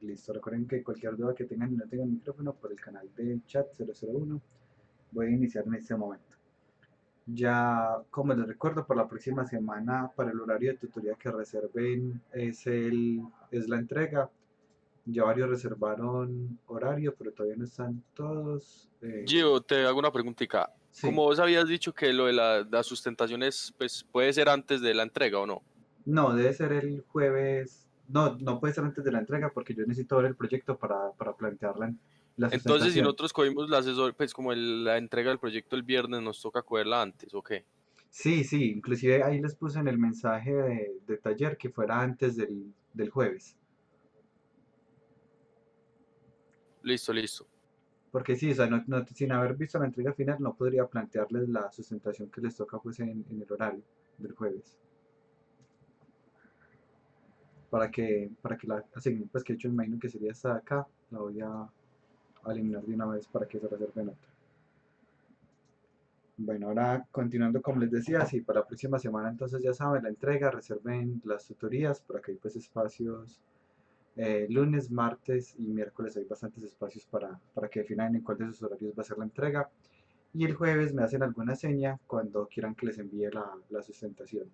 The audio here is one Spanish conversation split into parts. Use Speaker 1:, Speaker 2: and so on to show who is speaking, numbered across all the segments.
Speaker 1: Listo, recuerden que cualquier duda que tengan y no tengan micrófono por el canal de chat 001, voy a iniciar en este momento. Ya, como les recuerdo, por la próxima semana, para el horario de tutoría que reserven es la entrega. Ya varios reservaron horario, pero todavía no están todos.
Speaker 2: Gio, te hago una preguntita. Como
Speaker 1: Sí,
Speaker 2: vos habías dicho que lo de la sustentación es, pues puede ser antes de la entrega o no.
Speaker 1: no, debe ser el jueves. No, no puede ser antes de la entrega porque yo necesito ver el proyecto para plantear la
Speaker 2: Entonces, si
Speaker 1: sustentación.
Speaker 2: nosotros cogimos la asesor, pues como la entrega del proyecto el viernes, nos toca cogerla antes, ¿o qué?
Speaker 1: Sí, sí, inclusive ahí les puse en el mensaje de taller que fuera antes del jueves.
Speaker 2: Listo, listo.
Speaker 1: Porque sí, o sea, sin haber visto la entrega final no podría plantearles la sustentación que les toca pues en el horario del jueves. Para que la asignen, pues que de hecho me imagino que sería esta de acá, la voy a eliminar de una vez para que se reserven otra. Bueno, ahora continuando como les decía, sí, para la próxima semana entonces ya saben, la entrega, reserven las tutorías, por acá hay pues espacios lunes, martes y miércoles hay bastantes espacios para que definan en cuál de sus horarios va a ser la entrega. Y el jueves me hacen alguna seña cuando quieran que les envíe la sustentación.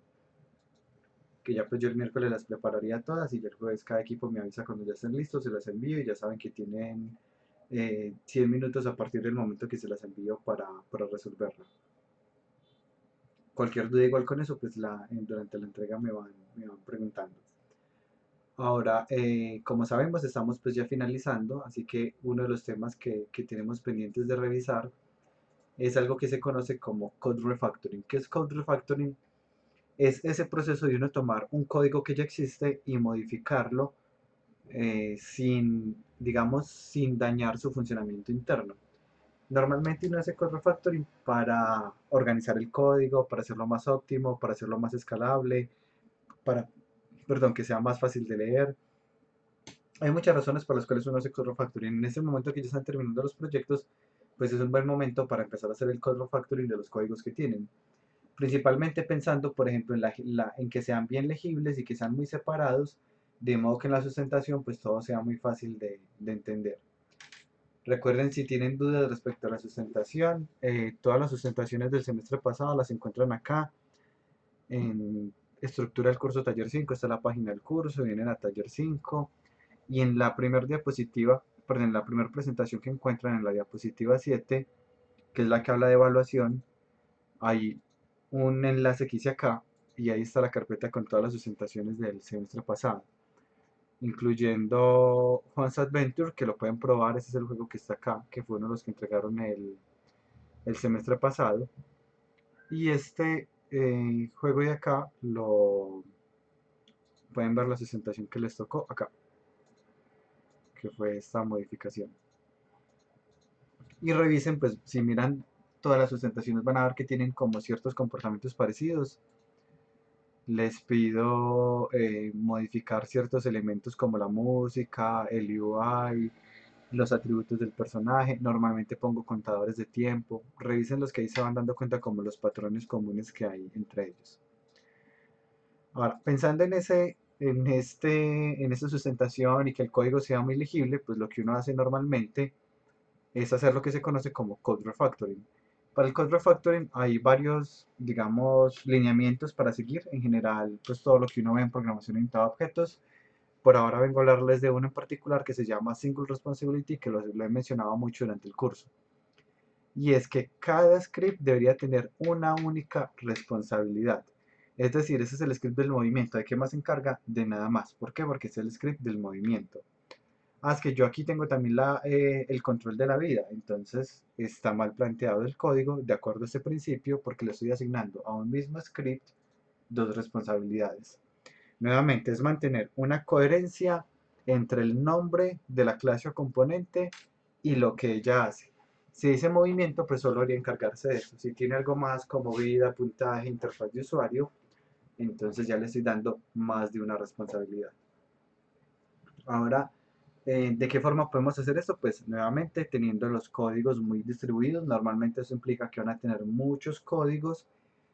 Speaker 1: Que ya pues yo el miércoles las prepararía todas y ya el jueves cada equipo me avisa cuando ya estén listos, se las envío y ya saben que tienen 100 minutos a partir del momento que se las envío para resolverla. Cualquier duda igual con eso, pues durante la entrega me van preguntando. Ahora, como sabemos, estamos pues ya finalizando, así que uno de los temas que tenemos pendientes de revisar es algo que se conoce como Code Refactoring. ¿Qué es Code Refactoring? Es ese proceso de uno tomar un código que ya existe y modificarlo sin, digamos, sin dañar su funcionamiento interno. Normalmente uno hace code refactoring para organizar el código, para hacerlo más óptimo, para hacerlo más escalable, para, perdón, que sea más fácil de leer. Hay muchas razones por las cuales uno hace code refactoring. En este momento que ya están terminando los proyectos, pues es un buen momento para empezar a hacer el code refactoring de los códigos que tienen. Principalmente pensando, por ejemplo, en que sean bien legibles y que sean muy separados, de modo que en la sustentación pues todo sea muy fácil de entender. Recuerden si tienen dudas respecto a la sustentación, todas las sustentaciones del semestre pasado las encuentran acá en estructura del curso taller 5, está la página del curso, vienen a taller 5 y en la primera diapositiva, perdón, en la primera presentación que encuentran en la diapositiva 7, que es la que habla de evaluación, hay un enlace que hice acá y ahí está la carpeta con todas las sustentaciones del semestre pasado, incluyendo Juan's Adventure, que lo pueden probar, ese es el juego que está acá, que fue uno de los que entregaron el semestre pasado. Y este juego de acá lo pueden ver la sustentación que les tocó acá, que fue esta modificación. Y revisen, pues si miran todas las sustentaciones van a ver que tienen como ciertos comportamientos parecidos. Les pido modificar ciertos elementos como la música, el UI, los atributos del personaje. Normalmente pongo contadores de tiempo. Revisen los que ahí se van dando cuenta como los patrones comunes que hay entre ellos. Ahora, pensando en esta sustentación y que el código sea muy legible, pues lo que uno hace normalmente es hacer lo que se conoce como code refactoring. Para el code refactoring hay varios, digamos, lineamientos para seguir. En general, pues todo lo que uno ve en programación orientada a objetos. Por ahora vengo a hablarles de uno en particular que se llama Single Responsibility, que lo he mencionado mucho durante el curso. Y es que cada script debería tener una única responsabilidad. Es decir, ese es el script del movimiento. ¿De qué más se encarga? De nada más. ¿Por qué? Porque es el script del movimiento. Ah, es que yo aquí tengo también el control de la vida, entonces está mal planteado el código de acuerdo a este principio porque le estoy asignando a un mismo script dos responsabilidades. Nuevamente es mantener una coherencia entre el nombre de la clase o componente y lo que ella hace. Si dice movimiento, pues solo debería encargarse de eso. Si tiene algo más como vida, puntaje, interfaz de usuario, entonces ya le estoy dando más de una responsabilidad. Ahora, ¿de qué forma podemos hacer esto? Pues nuevamente teniendo los códigos muy distribuidos. Normalmente eso implica que van a tener muchos códigos,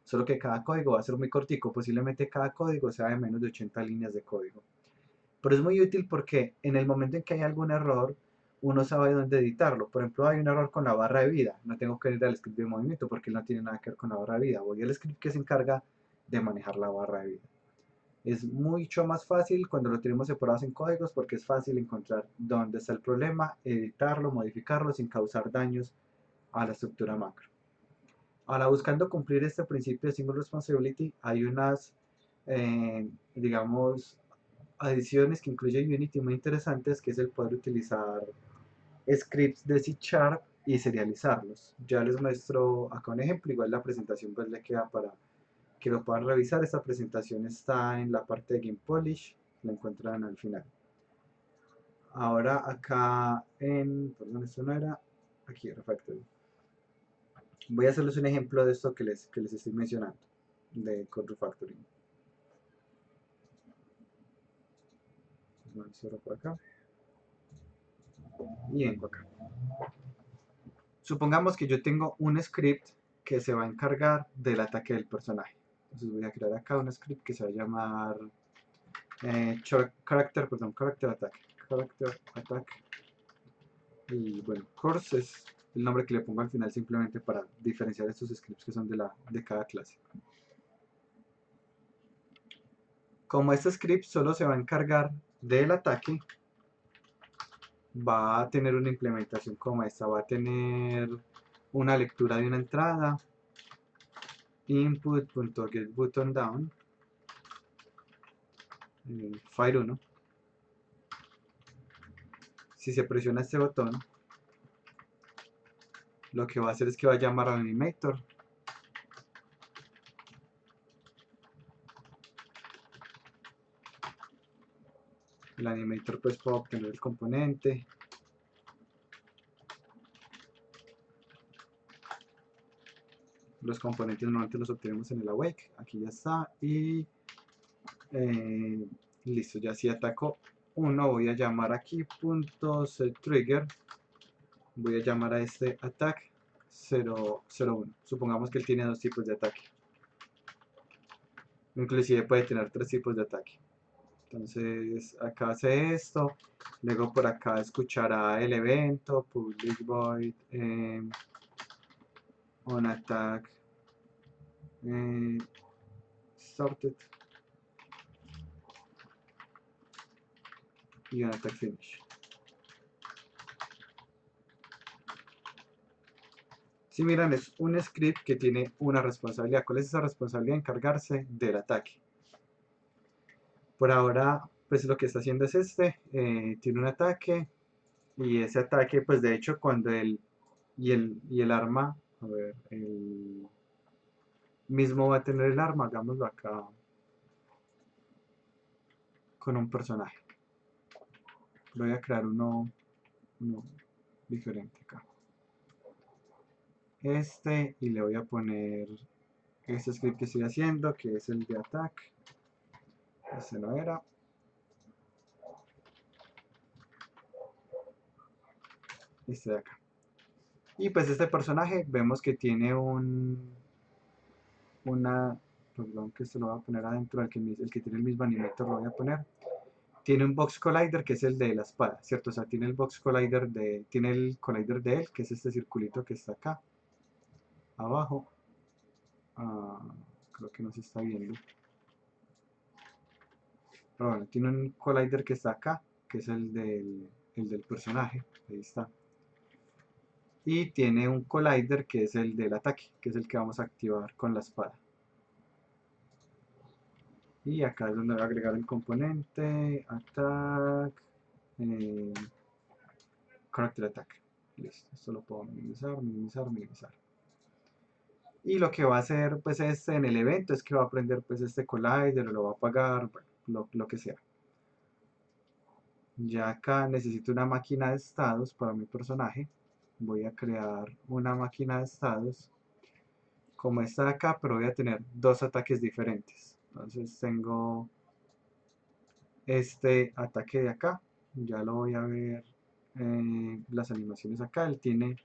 Speaker 1: solo que cada código va a ser muy cortico. Posiblemente cada código sea de menos de 80 líneas de código. Pero es muy útil porque en el momento en que hay algún error, uno sabe dónde editarlo. Por ejemplo, hay un error con la barra de vida. No tengo que ir al script de movimiento porque no tiene nada que ver con la barra de vida. Voy al script que se encarga de manejar la barra de vida. Es mucho más fácil cuando lo tenemos separados en códigos porque es fácil encontrar dónde está el problema, editarlo, modificarlo sin causar daños a la estructura macro. Ahora, buscando cumplir este principio de single responsibility, hay unas, digamos, adiciones que incluye Unity muy interesantes, que es el poder utilizar scripts de C Sharp y serializarlos. Ya les muestro acá un ejemplo, igual la presentación pues le queda para que lo puedan revisar. Esta presentación está en la parte de Game Polish, la encuentran al final. Ahora acá perdón, esto no era, aquí Refactory. Voy a hacerles un ejemplo de esto que les estoy mencionando, de Code Refactoring. Cierro por acá y vengo acá. Supongamos que yo tengo un script que se va a encargar del ataque del personaje. Entonces voy a crear acá un script que se va a llamar character attack. Character attack. Y bueno, course es el nombre que le pongo al final simplemente para diferenciar estos scripts que son de cada clase. Como este script solo se va a encargar del ataque, va a tener una implementación como esta. Va a tener una lectura de una entrada, input.getButtonDown, file 1. Si se presiona este botón, lo que va a hacer es que va a llamar al animator. El animator pues puede obtener el componente. Los componentes normalmente los obtenemos en el awake. Aquí ya está. Y listo, ya si ataco uno, voy a llamar aquí .setTrigger. Voy a llamar a este attack 001. Supongamos que él tiene dos tipos de ataque. Inclusive puede tener tres tipos de ataque. Entonces acá hace esto. Luego por acá escuchará el evento, public void, on attack, started y on attack finish. Si miran, es un script que tiene una responsabilidad. ¿Cuál es esa responsabilidad? Encargarse del ataque. Por ahora, pues lo que está haciendo es tiene un ataque y ese ataque, pues de hecho cuando el arma, a ver, el mismo va a tener el arma, hagámoslo acá con un personaje. Voy a crear uno diferente acá. Y le voy a poner este script que estoy haciendo, que es el de attack. Ese no era. Este de acá. Y pues este personaje vemos que tiene perdón, que se lo voy a poner adentro, el que tiene el mismo animator lo voy a poner. Tiene un box collider que es el de la espada, ¿cierto? O sea, tiene el box collider tiene el collider de él, que es este circulito que está acá, abajo. Creo que no se está viendo. Pero bueno, tiene un collider que está acá, que es el del personaje, ahí está. Y tiene un collider que es el del ataque, que es el que vamos a activar con la espada. Y acá es donde voy a agregar el componente, attack, character attack. Listo, esto lo puedo minimizar, minimizar, minimizar. Y lo que va a hacer pues en el evento es que va a prender pues este collider, lo va a apagar, bueno, lo que sea. Ya acá necesito una máquina de estados para mi personaje. Voy a crear una máquina de estados como esta de acá, pero voy a tener dos ataques diferentes. Entonces tengo este ataque de acá, ya lo voy a ver las animaciones acá. Él tiene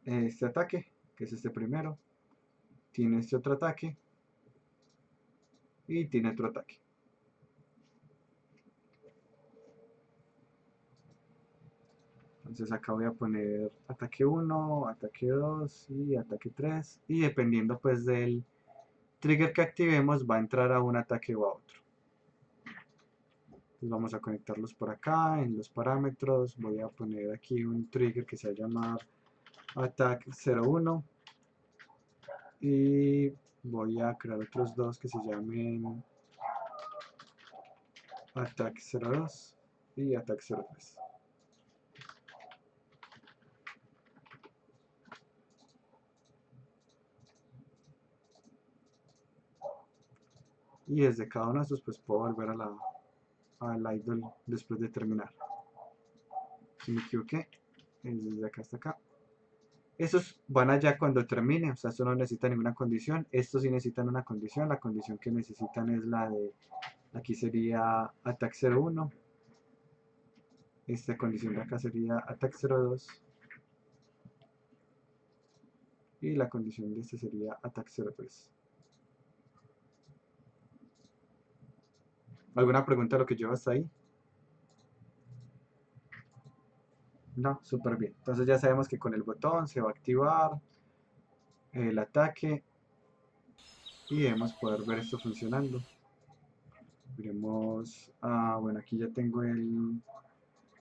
Speaker 1: este ataque, que es este primero, tiene este otro ataque y tiene otro ataque. Entonces acá voy a poner ataque 1, ataque 2 y ataque 3. Y dependiendo pues del trigger que activemos va a entrar a un ataque o a otro. Entonces vamos a conectarlos por acá en los parámetros. Voy a poner aquí un trigger que se va a llamar attack 01. Y voy a crear otros dos que se llamen attack 02 y attack 03. Y desde cada uno de estos pues puedo volver al idle después de terminar. Si me equivoqué, es desde acá hasta acá. Esos van allá cuando termine, o sea, esto no necesita ninguna condición. Estos sí necesitan una condición. La condición que necesitan es la de, aquí sería attack 01. Esta condición de acá sería attack 02. Y la condición de este sería attack 03. ¿Alguna pregunta de lo que llevo hasta ahí? No, súper bien. Entonces ya sabemos que con el botón se va a activar el ataque y debemos poder ver esto funcionando. Veremos, bueno, aquí ya tengo el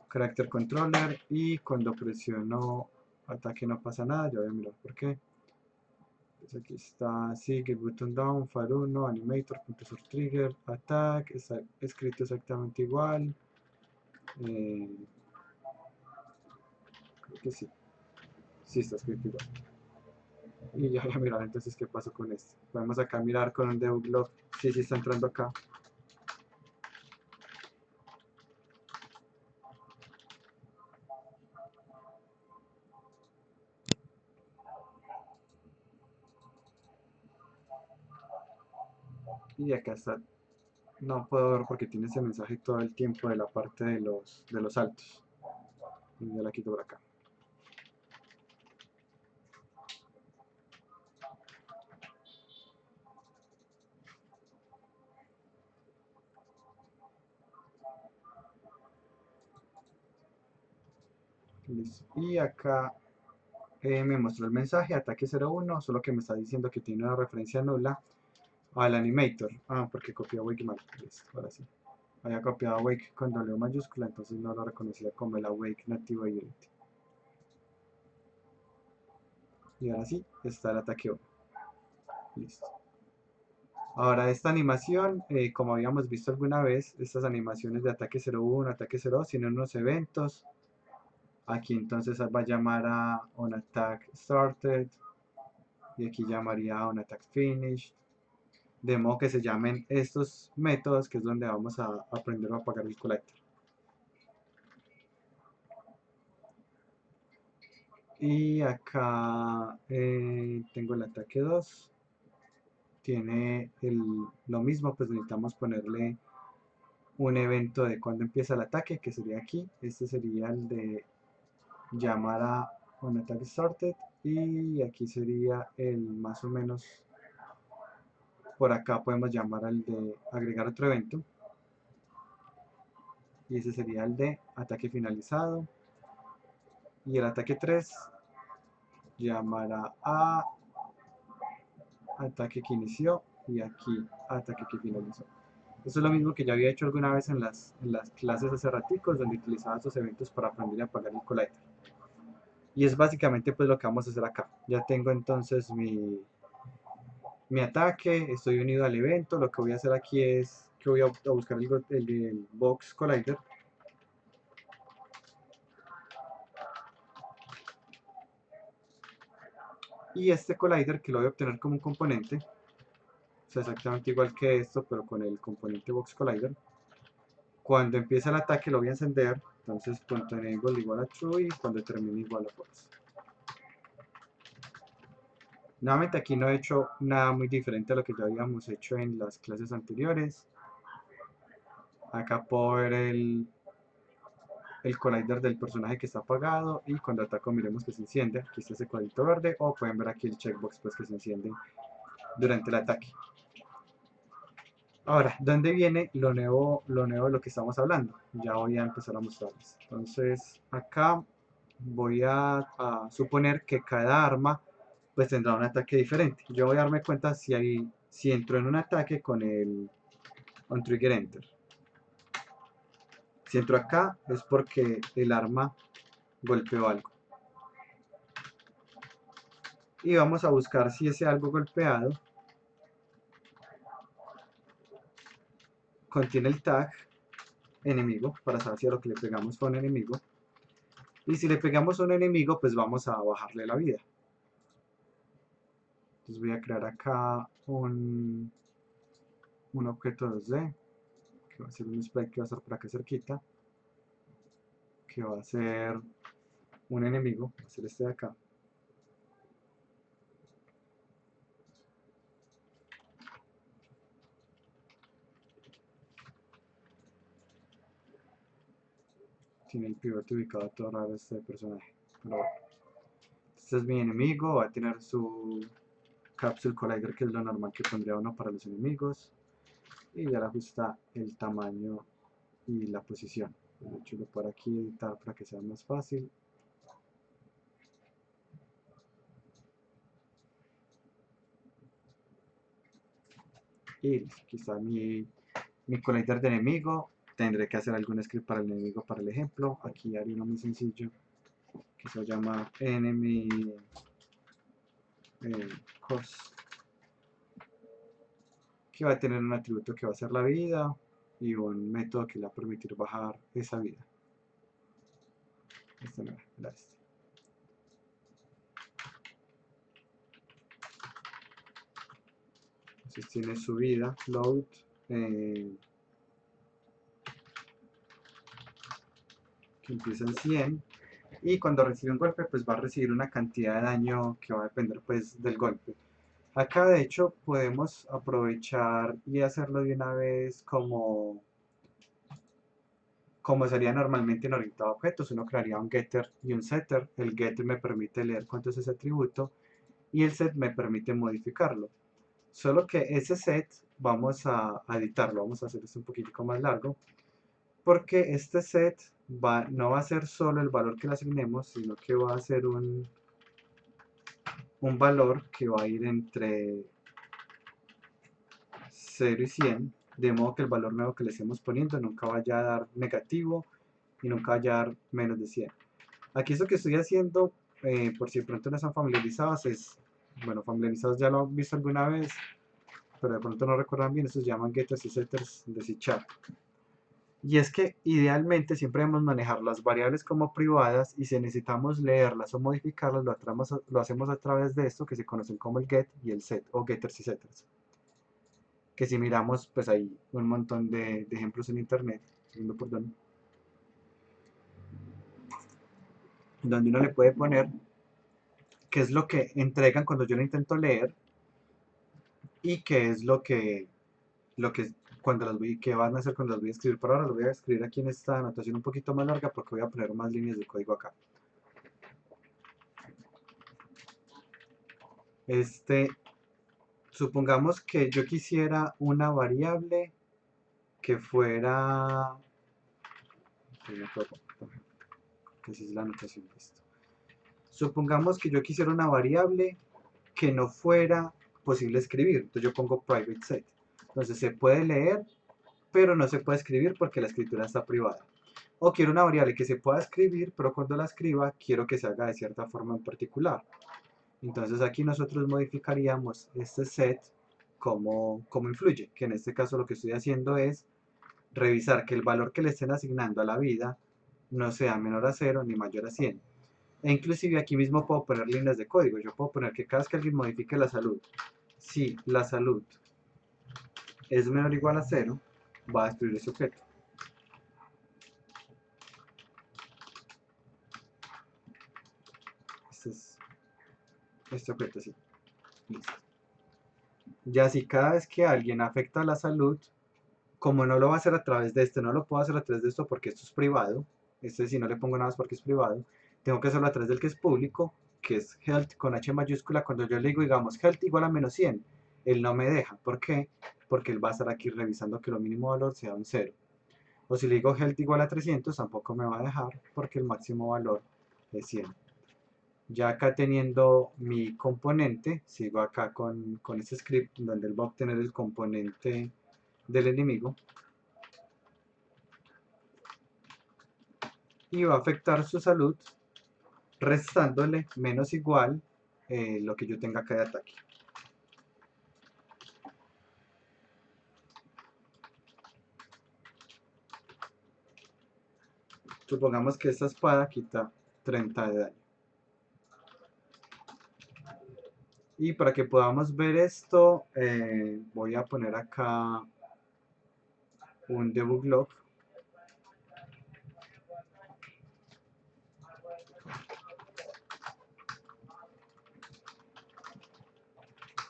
Speaker 1: character controller y cuando presiono ataque no pasa nada, ya voy a mirar por qué. Entonces aquí está, sí, get button down, file 1, animator, trigger, attack, está escrito exactamente igual. Creo que sí, sí está escrito igual. Y ya voy a mirar entonces qué pasó con esto. Podemos acá mirar con el debug log, sí, sí está entrando acá. Y acá está, no puedo ver porque tiene ese mensaje todo el tiempo de la parte de los saltos. Y ya la quito por acá. Listo. Y acá me mostró el mensaje ataque 01, solo que me está diciendo que tiene una referencia nula al animator. Porque copié awake mal. Listo, ahora sí. Había copiado awake con W mayúscula, entonces no lo reconocía como el awake nativo de Unity. Y ahora sí, está el ataque 1. Listo. Ahora esta animación, como habíamos visto alguna vez, estas animaciones de ataque 01, ataque 02 tienen unos eventos. Aquí entonces va a llamar a on attack started y aquí llamaría a on attack finished. De modo que se llamen estos métodos, que es donde vamos a aprender a apagar el collector. Y acá tengo el ataque 2. Tiene lo mismo, pues necesitamos ponerle un evento de cuando empieza el ataque, que sería aquí. Este sería el de llamar a on attack started. Y aquí sería el más o menos, por acá podemos llamar al de agregar otro evento. Y ese sería el de ataque finalizado. Y el ataque 3 llamará a ataque que inició y aquí ataque que finalizó. Eso es lo mismo que ya había hecho alguna vez en las clases hace raticos, donde utilizaba esos eventos para aprender a apagar el collider. Y es básicamente pues lo que vamos a hacer acá. Ya tengo entonces mi ataque, estoy unido al evento. Lo que voy a hacer aquí es que voy a buscar el box collider. Y este collider que lo voy a obtener como un componente, o sea, exactamente igual que esto, pero con el componente box collider. Cuando empiece el ataque lo voy a encender, entonces .enable igual a true y cuando termine igual a false. Nuevamente aquí no he hecho nada muy diferente a lo que ya habíamos hecho en las clases anteriores. Acá puedo ver el collider del personaje que está apagado y cuando ataco miremos que se enciende. Aquí está ese cuadrito verde, o pueden ver aquí el checkbox pues que se enciende durante el ataque. Ahora, ¿dónde viene lo nuevo de lo que estamos hablando? Ya voy a empezar a mostrarles. Entonces, acá voy a suponer que cada arma pues tendrá un ataque diferente. Yo voy a darme cuenta si entro en un ataque con el on trigger enter. Si entro acá es porque el arma golpeó algo. Y vamos a buscar si ese algo golpeado contiene el tag enemigo, para saber si a lo que le pegamos fue un enemigo. Y si le pegamos a un enemigo, pues vamos a bajarle la vida. Entonces voy a crear acá un objeto 2D, que va a ser un sprite que va a estar por acá cerquita, que va a ser un enemigo, va a ser este de acá. Tiene el pivote ubicado todo raro este personaje. Pero bueno. Este es mi enemigo, va a tener su Capsule Collider, que es lo normal que pondría uno para los enemigos. Y ya le ajusta el tamaño y la posición. De hecho, lo por aquí editar para que sea más fácil. Y aquí está mi collider de enemigo. Tendré que hacer algún script para el enemigo para el ejemplo. Aquí haré uno muy sencillo que se llama enemy cost, que va a tener un atributo que va a ser la vida y un método que le va a permitir bajar esa vida. Este no era, este. Entonces tiene su vida, load, que empieza en 100, y cuando recibe un golpe pues va a recibir una cantidad de daño que va a depender pues del golpe. Acá de hecho podemos aprovechar y hacerlo de una vez como sería normalmente en orientado a objetos. Uno crearía un getter y un setter. El getter me permite leer cuánto es ese atributo y el set me permite modificarlo. Solo que ese set vamos a editarlo, vamos a hacer esto un poquitico más largo, porque este set no va a ser solo el valor que le asignemos, sino que va a ser un valor que va a ir entre 0 y 100, de modo que el valor nuevo que le estemos poniendo nunca vaya a dar negativo y nunca vaya a dar menos de 100. Aquí esto que estoy haciendo, por si de pronto no están familiarizados, bueno, familiarizados ya lo han visto alguna vez, pero de pronto no recuerdan bien, estos se llaman getters y setters de C#. Y es que idealmente siempre debemos manejar las variables como privadas, y si necesitamos leerlas o modificarlas, lo hacemos a través de esto que se conocen como el get y el set, o getters y setters. Que si miramos, pues hay un montón de ejemplos en internet, donde uno le puede poner qué es lo que entregan cuando yo lo intento leer y qué es lo que cuando qué van a hacer cuando las voy a escribir. Por ahora lo voy a escribir aquí en esta anotación un poquito más larga porque voy a poner más líneas de código acá. Supongamos que yo quisiera una variable que fuera, que es la anotación de esto. Supongamos que yo quisiera una variable que no fuera posible escribir. Entonces yo pongo private set. Entonces se puede leer, pero no se puede escribir porque la escritura está privada. O quiero una variable que se pueda escribir, pero cuando la escriba quiero que se haga de cierta forma en particular. Entonces aquí nosotros modificaríamos este set como influye, que en este caso lo que estoy haciendo es revisar que el valor que le estén asignando a la vida no sea menor a 0 ni mayor a 100. E inclusive aquí mismo puedo poner líneas de código. Yo puedo poner que cada vez que alguien modifique la salud, si la salud es menor o igual a 0, va a destruir ese objeto. Este objeto, sí. Listo. Ya si cada vez que alguien afecta la salud, como no lo va a hacer a través de este, no lo puedo hacer a través de esto porque esto es privado, este si no le pongo nada más porque es privado, tengo que hacerlo a través del que es público, que es health con H mayúscula. Cuando yo le digo, digamos, health igual a -100, él no me deja. ¿Por qué? porque él va a estar aquí revisando que lo mínimo valor sea un 0. O si le digo health igual a 300, tampoco me va a dejar porque el máximo valor es 100. Ya acá teniendo mi componente, sigo acá con este script donde él va a obtener el componente del enemigo y va a afectar su salud restándole menos igual lo que yo tenga acá de ataque. Supongamos que esta espada quita 30 de daño. Y para que podamos ver esto, voy a poner acá un debug log.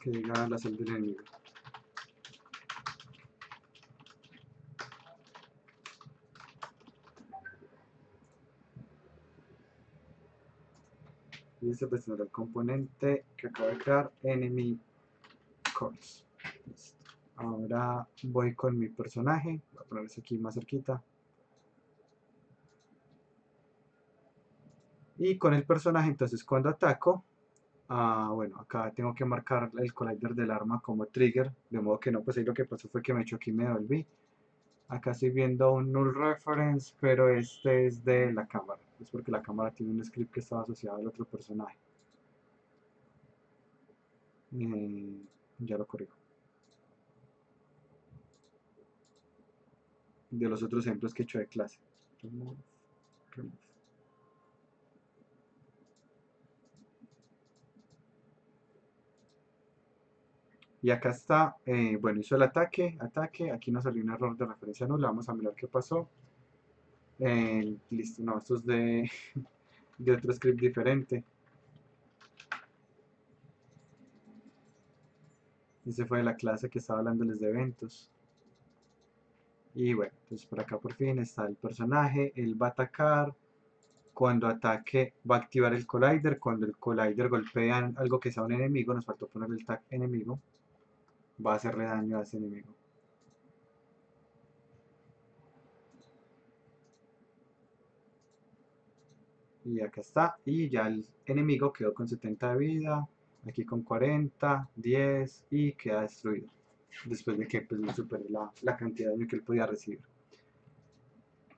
Speaker 1: Que diga la salud del enemigo. Y este pues tendrá el componente que acabo de crear, enemy cards. Ahora voy con mi personaje, voy a poner aquí más cerquita. Y con el personaje, entonces cuando ataco, bueno, acá tengo que marcar el collider del arma como trigger, de modo que no, pues ahí lo que pasó fue que me choqué y me devolví. Acá estoy viendo un null reference, pero este es de la cámara, es porque la cámara tiene un script que estaba asociado al otro personaje. Ya lo corrijo. De los otros ejemplos que he hecho de clase. Remove, remove. Y acá está, bueno, hizo el ataque, aquí nos salió un error de referencia nula, vamos a mirar qué pasó. Listo, no, esto es de otro script diferente. Ese fue de la clase que estaba hablándoles de eventos. Y bueno, entonces por acá por fin está el personaje, él va a atacar, cuando ataque va a activar el collider, cuando el collider golpea algo que sea un enemigo, nos faltó poner el tag enemigo, va a hacerle daño a ese enemigo. Y acá está, y ya el enemigo quedó con 70 de vida, aquí con 40, 10 y queda destruido, después de que pues, no superé la cantidad de daño que él podía recibir.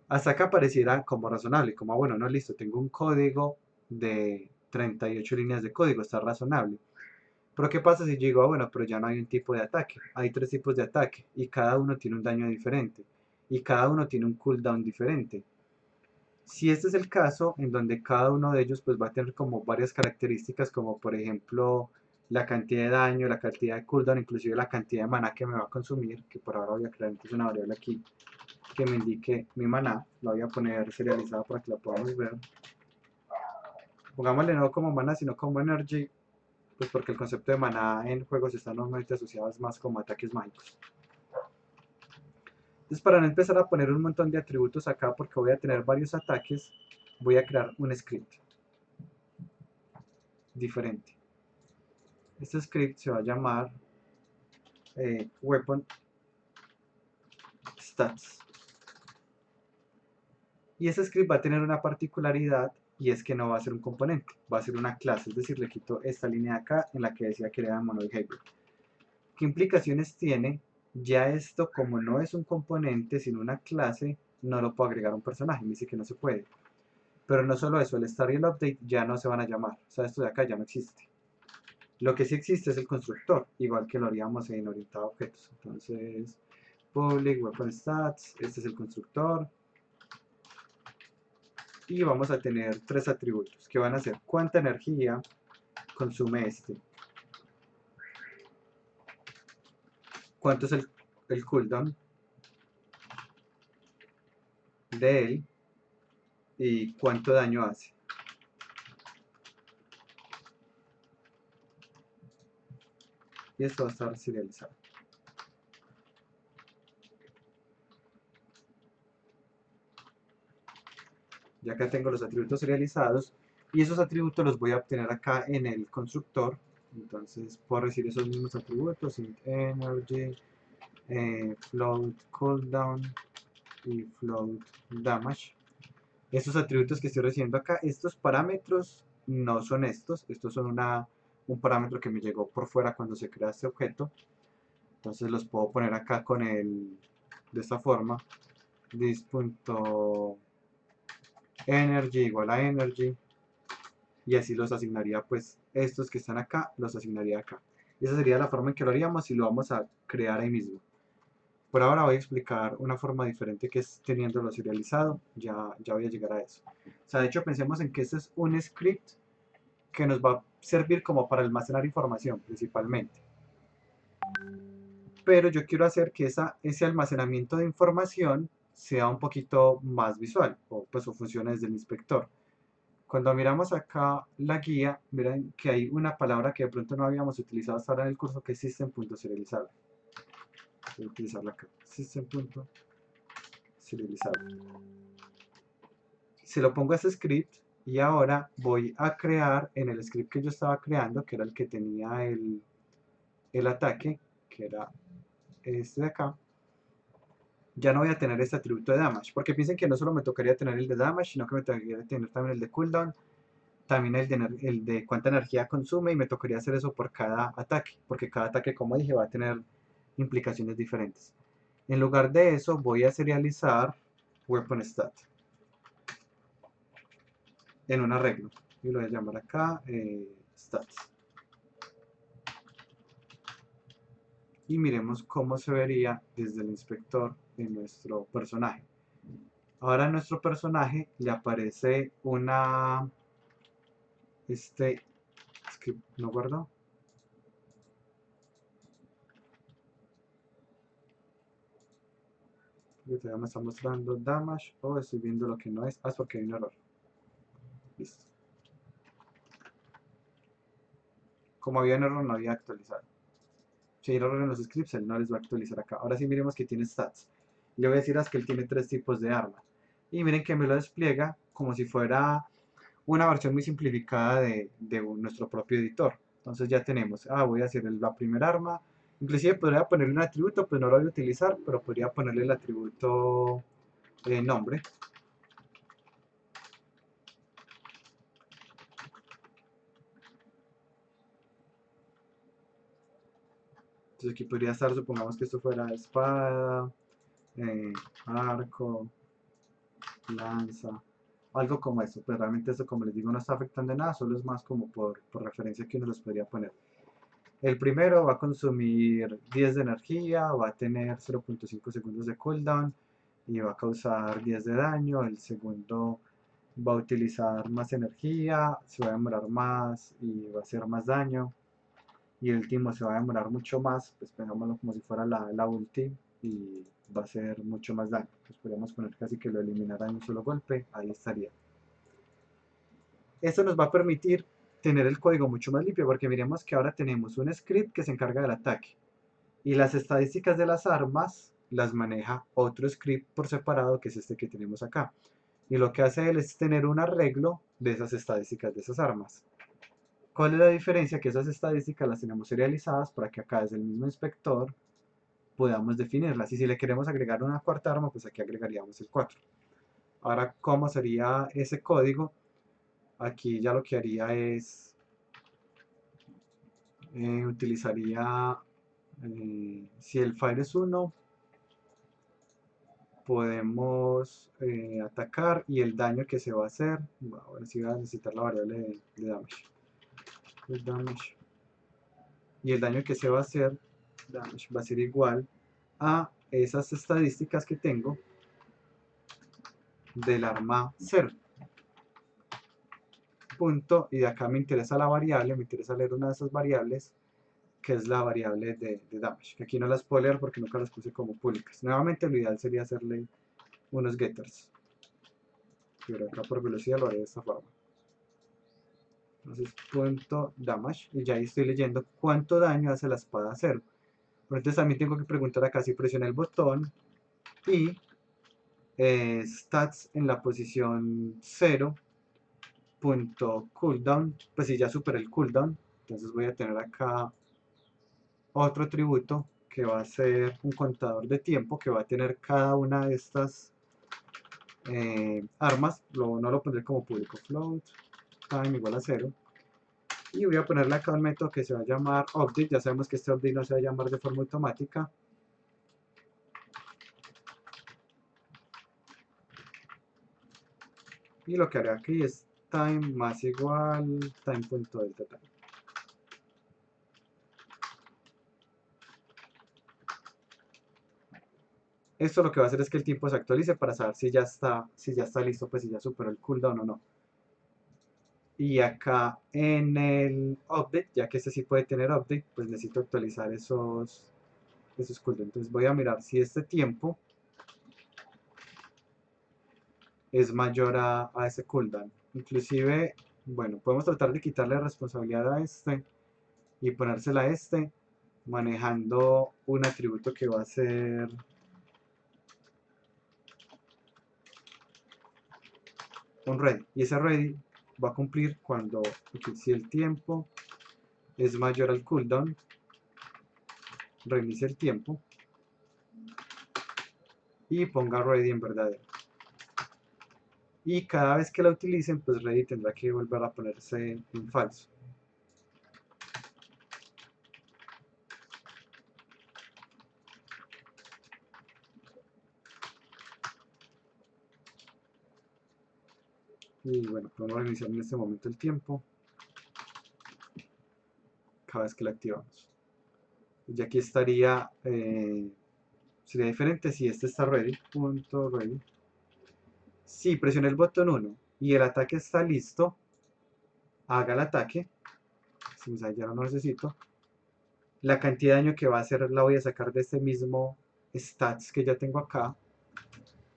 Speaker 1: Hasta acá pareciera como razonable, como bueno, no, listo, tengo un código de 38 líneas de código, está razonable. Pero ¿qué pasa si yo digo, bueno, pero ya no hay un tipo de ataque, hay 3 tipos de ataque y cada uno tiene un daño diferente y cada uno tiene un cooldown diferente? Si este es el caso, en donde cada uno de ellos pues va a tener como varias características, como por ejemplo la cantidad de daño, la cantidad de cooldown, inclusive la cantidad de maná que me va a consumir, que por ahora voy a crear entonces una variable aquí que me indique mi maná, la voy a poner serializada para que la podamos ver. Pongámosle no como maná, sino como energy, pues porque el concepto de maná en juegos está normalmente asociado más como ataques mágicos. Entonces para no empezar a poner un montón de atributos acá porque voy a tener varios ataques, voy a crear un script diferente. Este script se va a llamar weapon stats. Y ese script va a tener una particularidad y es que no va a ser un componente, va a ser una clase, es decir, le quito esta línea de acá en la que decía que era monobehavior. ¿Qué implicaciones tiene? Ya esto, como no es un componente sino una clase, no lo puedo agregar a un personaje, me dice que no se puede. Pero no solo eso, el start y el update ya no se van a llamar, o sea, esto de acá ya no existe. Lo que sí existe es el constructor, igual que lo haríamos en orientado a objetos. Entonces, public weapon stats, este es el constructor. Y vamos a tener 3 atributos que van a ser cuánta energía consume este, cuánto es el cooldown de él y cuánto daño hace. Y esto va a estar serializado. Ya acá tengo los atributos serializados y esos atributos los voy a obtener acá en el constructor. Entonces puedo recibir esos mismos atributos, int energy, float cooldown y float damage. Estos atributos que estoy recibiendo acá, estos parámetros no son estos son un parámetro que me llegó por fuera cuando se crea este objeto. Entonces los puedo poner acá de esta forma, this.energy igual a energy, y así los asignaría, pues estos que están acá, los asignaría acá. Y esa sería la forma en que lo haríamos y lo vamos a crear ahí mismo. Por ahora voy a explicar una forma diferente que es teniéndolo serializado, ya voy a llegar a eso. O sea, de hecho pensemos en que este es un script que nos va a servir como para almacenar información principalmente. Pero yo quiero hacer que ese almacenamiento de información sea un poquito más visual, o funcione desde el inspector. Cuando miramos acá la guía, miren que hay una palabra que de pronto no habíamos utilizado hasta ahora en el curso, que es system.serializable. Voy a utilizarla acá, system.serializable. Se lo pongo a ese script y ahora voy a crear en el script que yo estaba creando, que era el que tenía el ataque, que era este de acá, ya no voy a tener este atributo de damage, porque piensen que no solo me tocaría tener el de damage, sino que me tocaría tener también el de cooldown, también el de cuánta energía consume, y me tocaría hacer eso por cada ataque, porque cada ataque, como dije, va a tener implicaciones diferentes. En lugar de eso, voy a serializar weapon stat en un arreglo, y lo voy a llamar acá stats. Y miremos cómo se vería desde el inspector de nuestro personaje. Ahora a nuestro personaje le aparece es que no guardo, porque todavía me está mostrando damage, o estoy viendo lo que no es, porque hay un error. Listo. Como había un error, no había actualizado. Si hay error en los scripts, él no les va a actualizar acá. Ahora sí miremos que tiene stats. Le voy a decir que él tiene 3 tipos de arma. Y miren que me lo despliega como si fuera una versión muy simplificada de nuestro propio editor. Entonces ya tenemos, voy a hacer la primera arma. Inclusive podría ponerle un atributo, pues no lo voy a utilizar, pero podría ponerle el atributo nombre. Entonces aquí podría estar, supongamos que esto fuera espada, arco, lanza, algo como eso. Pero realmente esto, como les digo, no está afectando en nada, solo es más como por referencia que uno los podría poner. El primero va a consumir 10 de energía, va a tener 0.5 segundos de cooldown y va a causar 10 de daño. El segundo va a utilizar más energía, se va a demorar más y va a hacer más daño. Y el último se va a demorar mucho más, pues pongámoslo como si fuera la ulti, y va a ser mucho más daño. Pues podríamos poner casi que lo eliminara en un solo golpe, ahí estaría. Esto nos va a permitir tener el código mucho más limpio, porque miremos que ahora tenemos un script que se encarga del ataque, y las estadísticas de las armas las maneja otro script por separado, que es este que tenemos acá. Y lo que hace él es tener un arreglo de esas estadísticas de esas armas. ¿Cuál es la diferencia? Que esas estadísticas las tenemos serializadas para que acá desde el mismo inspector podamos definirlas. Y si le queremos agregar una cuarta arma, pues aquí agregaríamos el 4. Ahora, ¿cómo sería ese código? Aquí ya lo que haría es, utilizaría, si el file es 1, podemos atacar, y el daño que se va a hacer, ahora sí va a necesitar la variable de damage. El damage. Y el daño que se va a hacer, damage, va a ser igual a esas estadísticas que tengo del arma 0. Punto, y de acá me interesa la variable, me interesa leer una de esas variables, que es la variable de damage, que aquí no las puedo leer porque nunca las puse como públicas. Nuevamente lo ideal sería hacerle unos getters, pero acá por velocidad lo haré de esta forma. Entonces punto damage, y ya ahí estoy leyendo cuánto daño hace la espada 0. Pero entonces también tengo que preguntar acá si presioné el botón y stats en la posición 0 punto cooldown, pues si ya superé el cooldown, entonces voy a tener acá otro atributo que va a ser un contador de tiempo que va a tener cada una de estas armas. No lo pondré como público. Float time igual a 0. Y voy a ponerle acá un método que se va a llamar update. Ya sabemos que este update no se va a llamar de forma automática. Y lo que haré aquí es time más igual time.delta time. Esto lo que va a hacer es que el tiempo se actualice para saber si ya está listo, pues si ya superó el cooldown o no. Y acá en el update, ya que este sí puede tener update, pues necesito actualizar esos cooldowns. Entonces voy a mirar si este tiempo es mayor a ese cooldown. Inclusive, bueno, podemos tratar de quitarle responsabilidad a este y ponérsela a este, manejando un atributo que va a ser un ready. Y ese ready va a cumplir cuando, si el tiempo es mayor al cooldown, reinicie el tiempo y ponga ready en verdadero. Y cada vez que la utilicen, pues ready tendrá que volver a ponerse en falso. Y bueno, podemos reiniciar en este momento el tiempo cada vez que la activamos. Y aquí estaría, sería diferente si este está ready, punto ready. Si presioné el botón 1 y el ataque está listo, haga el ataque. Si ya no lo necesito. La cantidad de daño que va a hacer la voy a sacar de este mismo stats que ya tengo acá.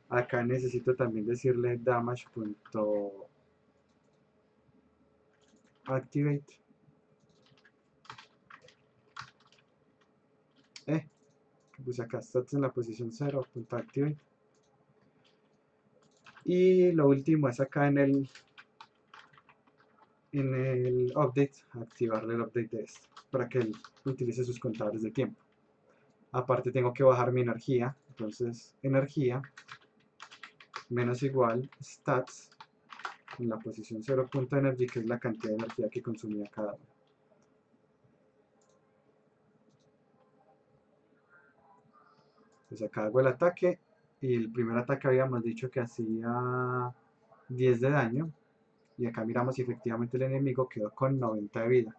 Speaker 1: Acá necesito también decirle damage.activate. Puse acá stats en la posición 0.activate. Y lo último es acá en el update, activarle el update de este para que él utilice sus contadores de tiempo. Aparte tengo que bajar mi energía, entonces energía menos igual stats en la posición 0.energy, que es la cantidad de energía que consumía cada uno. Entonces acá hago el ataque y el primer ataque habíamos dicho que hacía 10 de daño y acá miramos si efectivamente el enemigo quedó con 90 de vida.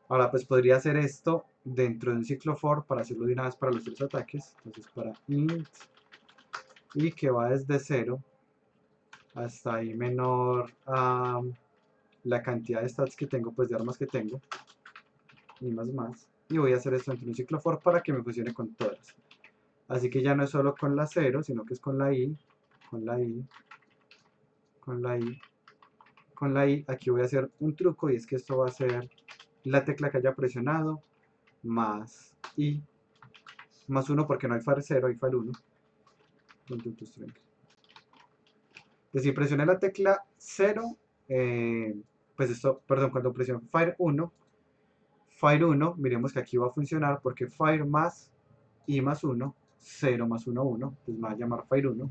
Speaker 1: Ahora pues podría hacer esto dentro de un ciclo for para hacerlo de una vez para los tres ataques. Entonces para int y que va desde 0 hasta ahí menor a la cantidad de stats que tengo, pues de armas que tengo y más. Y voy a hacer esto dentro de un ciclo for para que me funcione con todas. Así que ya no es solo con la 0, sino que es con la i, con la i, con la i, con la i. Aquí voy a hacer un truco y es que esto va a ser la tecla que haya presionado más i más 1 porque no hay file 0, hay file 1. Entonces si presioné la tecla 0, pues esto, perdón, cuando presiono fire 1, miremos que aquí va a funcionar porque fire más i más 1, 0 más 1, 1, entonces me va a llamar fire 1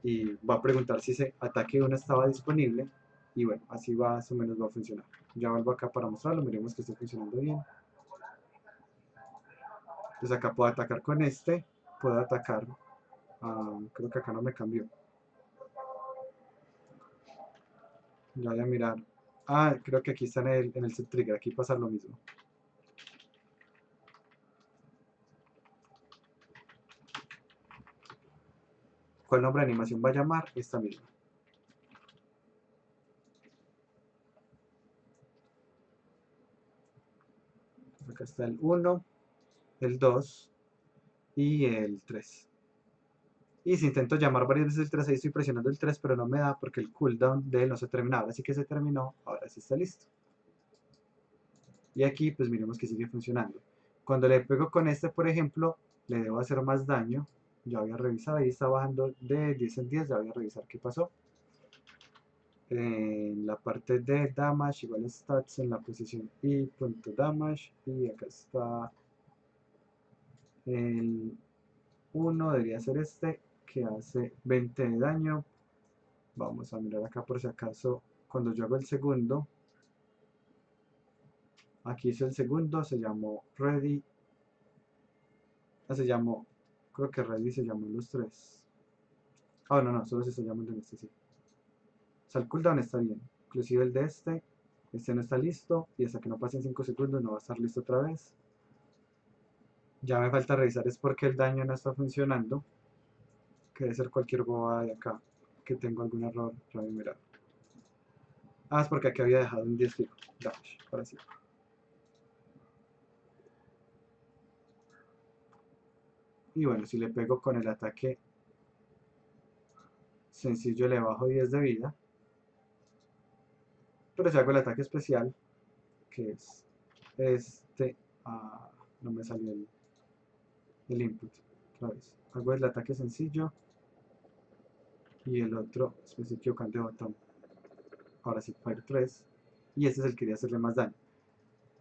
Speaker 1: y va a preguntar si ese ataque 1 estaba disponible y bueno, así más o menos va a funcionar. Ya vuelvo acá para mostrarlo, miremos que esté funcionando bien. Entonces acá puedo atacar con este, puedo atacar, creo que acá no me cambió. Ya voy a mirar. Creo que aquí está en el set trigger, aquí pasa lo mismo. ¿Cuál nombre de animación va a llamar? Esta misma. Acá está el 1, el 2 y el 3. Y si intento llamar varias veces el 3, ahí estoy presionando el 3, pero no me da porque el cooldown de él no se terminaba. Así que se terminó, ahora sí está listo. Y aquí pues miremos que sigue funcionando. Cuando le pego con este, por ejemplo, le debo hacer más daño. Ya voy a revisar, ahí está bajando de 10 en 10, ya voy a revisar qué pasó. En la parte de damage, igual stats en la posición i.damage y acá está El uno debería ser este, que hace 20 de daño. Vamos a mirar acá por si acaso, cuando yo hago el segundo, aquí hice el segundo, se llamó Ready, se llamó, creo que Ready se llamó los tres. Ah, no, no, solo se está llamando en este, sí. O sea, el cooldown está bien, inclusive el de este no está listo, y hasta que no pasen 5 segundos no va a estar listo otra vez. Ya me falta revisar es porque el daño no está funcionando, que debe ser cualquier bobada de acá, que tengo algún error, ya voy a mirar. Ah, es porque aquí había dejado un 10 fijo, dash, ahora sí. Y bueno, si le pego con el ataque sencillo le bajo 10 de vida, pero si hago el ataque especial, que es este, ah, no me salió el input, otra vez. Hago el ataque sencillo y el otro, me estoy equivocando de botón. Ahora sí, Fire 3, y este es el que quería hacerle más daño.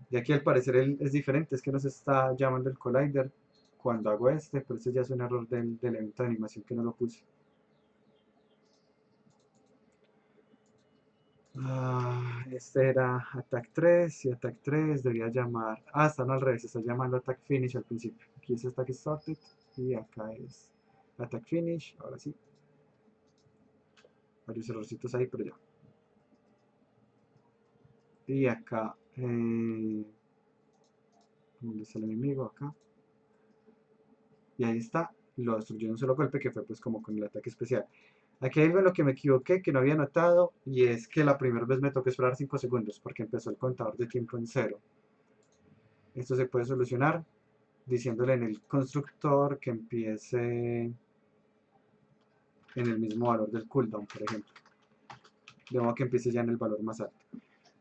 Speaker 1: Y aquí al parecer es diferente, es que no se está llamando el collider cuando hago este, pero este ya es un error del evento de animación que no lo puse. Este era Attack 3 y Attack 3 debería llamar. Está no al revés, está llamando Attack Finish al principio. Aquí es Attack Started y acá es Attack Finish. Ahora sí, varios errorcitos ahí, pero ya. Y acá, ¿dónde está el enemigo? Acá. Y ahí está, lo destruyó en un solo golpe, que fue pues como con el ataque especial. Aquí hay algo en lo que me equivoqué, que no había notado, y es que la primera vez me tocó esperar 5 segundos, porque empezó el contador de tiempo en cero. Esto se puede solucionar diciéndole en el constructor que empiece en el mismo valor del cooldown, por ejemplo. De modo que empiece ya en el valor más alto.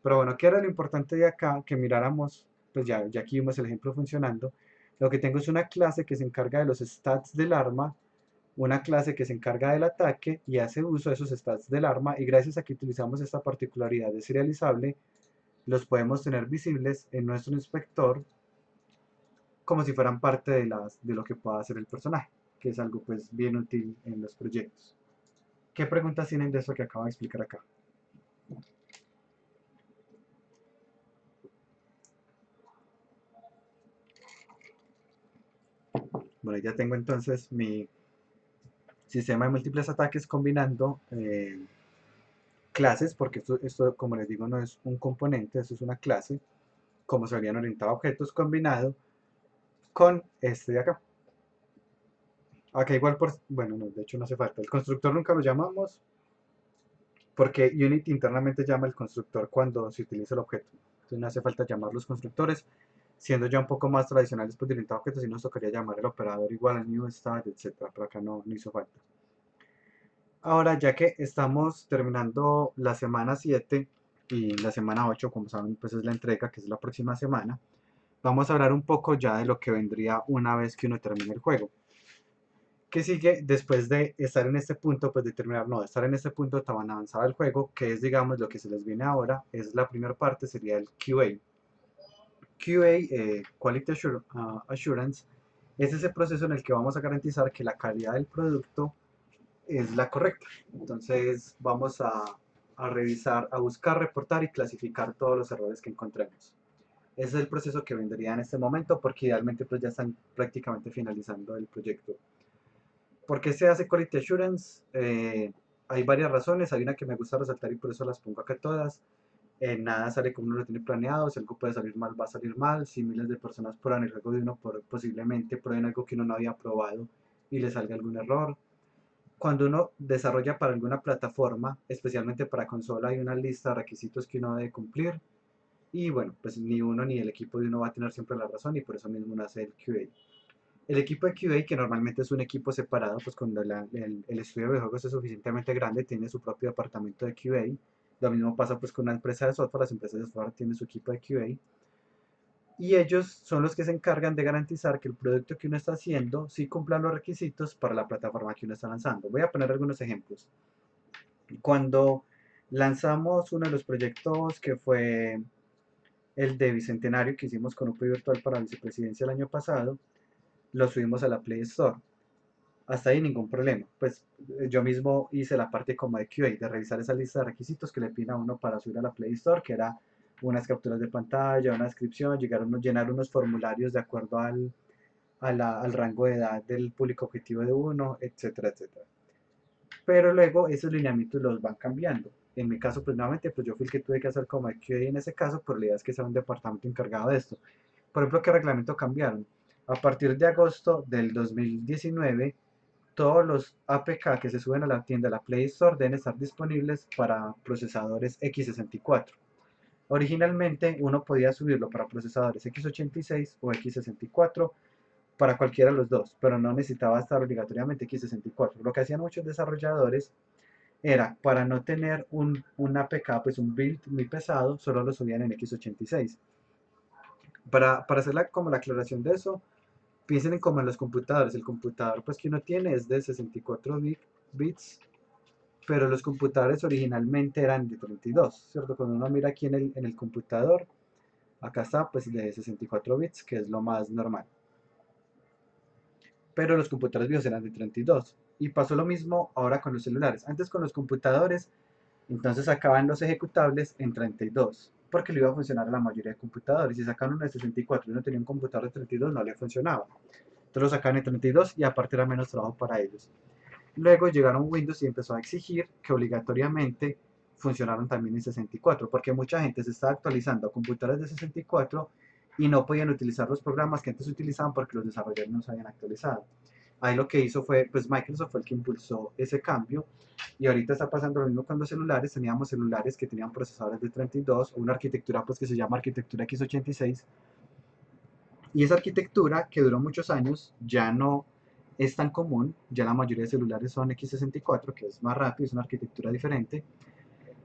Speaker 1: Pero bueno, ¿qué era lo importante de acá? Que miráramos, pues ya aquí vimos el ejemplo funcionando. Lo que tengo es una clase que se encarga de los stats del arma, una clase que se encarga del ataque y hace uso de esos stats del arma, y gracias a que utilizamos esta particularidad de serializable, los podemos tener visibles en nuestro inspector como si fueran parte de lo que pueda hacer el personaje, que es algo pues bien útil en los proyectos. ¿Qué preguntas tienen de eso que acabo de explicar acá? Bueno, ya tengo entonces mi sistema de múltiples ataques combinando clases, porque esto, como les digo, no es un componente, esto es una clase, como se habrían orientado objetos combinado con este de acá. Acá igual bueno, no, de hecho no hace falta. El constructor nunca lo llamamos porque Unity internamente llama el constructor cuando se utiliza el objeto. Entonces no hace falta llamar los constructores. Siendo ya un poco más tradicionales, pues de orientado a objetos, sí nos tocaría llamar el operador igual a new start, etcétera. Pero acá no hizo falta. Ahora, ya que estamos terminando la semana 7 y la semana 8, como saben, pues es la entrega, que es la próxima semana, vamos a hablar un poco ya de lo que vendría una vez que uno termine el juego. ¿Qué sigue después de estar en este punto? Pues de terminar, no, de estar en este punto tan avanzado del juego, que es, digamos, lo que se les viene ahora, es la primera parte, sería el QA. QA, Quality Assurance, es ese proceso en el que vamos a garantizar que la calidad del producto es la correcta. Entonces vamos a revisar, a buscar, reportar y clasificar todos los errores que encontremos. Ese es el proceso que vendría en este momento, porque idealmente pues ya están prácticamente finalizando el proyecto. ¿Por qué se hace Quality Assurance? Hay varias razones, hay una que me gusta resaltar y por eso las pongo acá todas. Nada sale como uno lo tiene planeado, si algo puede salir mal, va a salir mal. Si miles de personas prueban el juego de uno, posiblemente prueben algo que uno no había probado y le salga algún error. Cuando uno desarrolla para alguna plataforma, especialmente para consola, hay una lista de requisitos que uno debe cumplir. Y bueno, pues ni uno ni el equipo de uno va a tener siempre la razón y por eso mismo uno hace el QA. El equipo de QA, que normalmente es un equipo separado, pues cuando el estudio de juegos es suficientemente grande, tiene su propio departamento de QA. Lo mismo pasa pues con una empresa de software, las empresas de software tienen su equipo de QA. Y ellos son los que se encargan de garantizar que el producto que uno está haciendo sí cumpla los requisitos para la plataforma que uno está lanzando. Voy a poner algunos ejemplos. Cuando lanzamos uno de los proyectos que fue el de Bicentenario que hicimos con UPI Virtual para la vicepresidencia el año pasado, lo subimos a la Play Store. Hasta ahí ningún problema. Pues yo mismo hice la parte como de QA, de revisar esa lista de requisitos que le piden a uno para subir a la Play Store, que era unas capturas de pantalla, una descripción, llenar unos formularios de acuerdo al rango de edad del público objetivo de uno, etcétera, etcétera. Pero luego esos lineamientos los van cambiando. En mi caso, pues nuevamente, pues yo fui el que tuve que hacer como el QA en ese caso, pero la idea es que sea un departamento encargado de esto. Por ejemplo, ¿qué reglamento cambiaron? A partir de agosto del 2019, todos los APK que se suben a la tienda de la Play Store deben estar disponibles para procesadores x64. Originalmente uno podía subirlo para procesadores x86 o x64 para cualquiera de los dos, pero no necesitaba estar obligatoriamente x64. Lo que hacían muchos desarrolladores era, para no tener un APK, pues un build muy pesado, solo lo subían en x86. Para hacer como la aclaración de eso, piensen en como en los computadores. El computador pues que uno tiene es de 64 bits, pero los computadores originalmente eran de 32, ¿cierto? Cuando uno mira aquí en el computador, acá está pues de 64 bits, que es lo más normal. Pero los computadores viejos eran de 32. Y pasó lo mismo ahora con los celulares. Antes con los computadores, entonces sacaban los ejecutables en 32, porque le iba a funcionar a la mayoría de computadores. Si sacaban uno de 64 y uno tenía un computador de 32, no le funcionaba. Entonces lo sacaban en 32 y aparte era menos trabajo para ellos. Luego llegaron Windows y empezó a exigir que obligatoriamente funcionaran también en 64, porque mucha gente se estaba actualizando a computadores de 64 y no podían utilizar los programas que antes utilizaban porque los desarrolladores no se habían actualizado. Ahí lo que hizo fue, pues Microsoft fue el que impulsó ese cambio y ahorita está pasando lo mismo con los celulares. Teníamos celulares que tenían procesadores de 32 o una arquitectura pues que se llama arquitectura x86 y esa arquitectura que duró muchos años ya no es tan común, ya la mayoría de celulares son x64, que es más rápido, es una arquitectura diferente,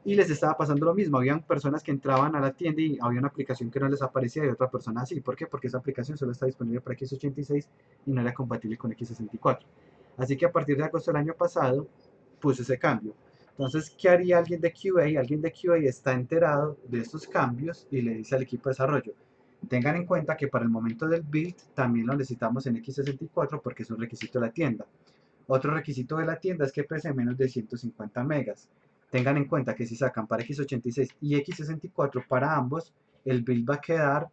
Speaker 1: y les estaba pasando lo mismo, habían personas que entraban a la tienda y había una aplicación que no les aparecía y otra persona así, ¿por qué? Porque esa aplicación solo está disponible para x86 y no era compatible con x64. Así que a partir de agosto del año pasado puse ese cambio. Entonces, ¿qué haría alguien de QA? Alguien de QA está enterado de estos cambios y le dice al equipo de desarrollo, tengan en cuenta que para el momento del build también lo necesitamos en x64 porque es un requisito de la tienda. Otro requisito de la tienda es que pese menos de 150 megas. Tengan en cuenta que si sacan para x86 y x64 para ambos, el build va a quedar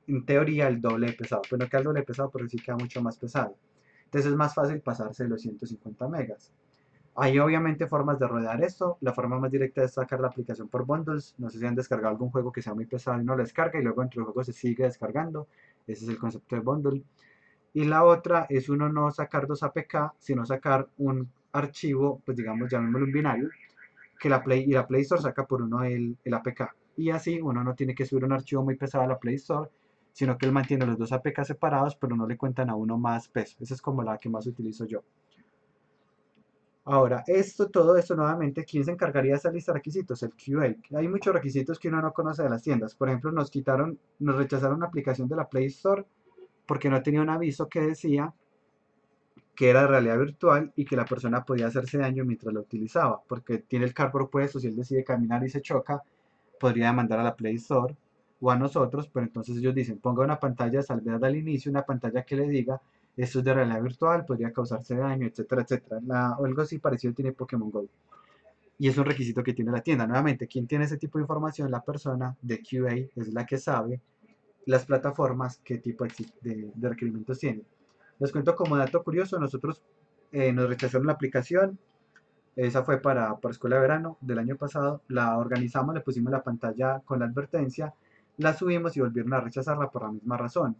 Speaker 1: en teoría el doble de pesado. Pero no queda el doble de pesado, pero sí queda mucho más pesado. Entonces es más fácil pasarse de los 150 megas. Hay obviamente formas de rodear esto. La forma más directa es sacar la aplicación por bundles. No sé si han descargado algún juego que sea muy pesado y no lo descarga y luego entre el juego se sigue descargando. Ese es el concepto de bundle. Y la otra es uno no sacar dos APK, sino sacar un archivo, pues digamos, llamémoslo un binario, que la Play Store saca por uno el APK. Y así uno no tiene que subir un archivo muy pesado a la Play Store, sino que él mantiene los dos APK separados, pero no le cuentan a uno más peso. Esa es como la que más utilizo yo. Ahora, todo esto nuevamente, ¿quién se encargaría de esa lista de requisitos? El QA. Hay muchos requisitos que uno no conoce de las tiendas. Por ejemplo, nos rechazaron una aplicación de la Play Store porque no tenía un aviso que decía que era de realidad virtual y que la persona podía hacerse daño mientras la utilizaba, porque tiene el carro puesto, si él decide caminar y se choca, podría demandar a la Play Store o a nosotros, pero entonces ellos dicen, ponga una pantalla de salvedad al inicio, una pantalla que le diga, esto es de realidad virtual, podría causarse daño, etcétera, etcétera. O algo así parecido tiene Pokémon Go. Y es un requisito que tiene la tienda. Nuevamente, ¿quién tiene ese tipo de información? La persona de QA es la que sabe las plataformas qué tipo de requerimientos tienen. Les cuento como dato curioso, nosotros nos rechazaron la aplicación, esa fue para escuela de verano del año pasado, la organizamos, le pusimos la pantalla con la advertencia, la subimos y volvieron a rechazarla por la misma razón.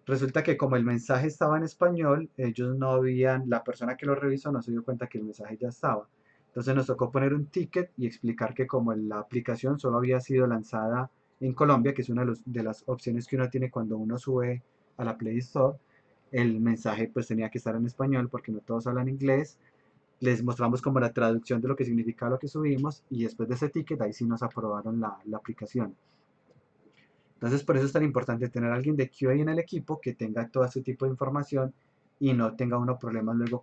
Speaker 1: Resulta que como el mensaje estaba en español, ellos no habían, la persona que lo revisó no se dio cuenta que el mensaje ya estaba. Entonces nos tocó poner un ticket y explicar que como la aplicación solo había sido lanzada en Colombia, que es una de las opciones que uno tiene cuando uno sube a la Play Store, el mensaje pues tenía que estar en español porque no todos hablan inglés. Les mostramos como la traducción de lo que significaba lo que subimos y después de ese ticket ahí sí nos aprobaron la aplicación. Entonces, por eso es tan importante tener a alguien de QA en el equipo que tenga todo ese tipo de información y no tenga uno problemas luego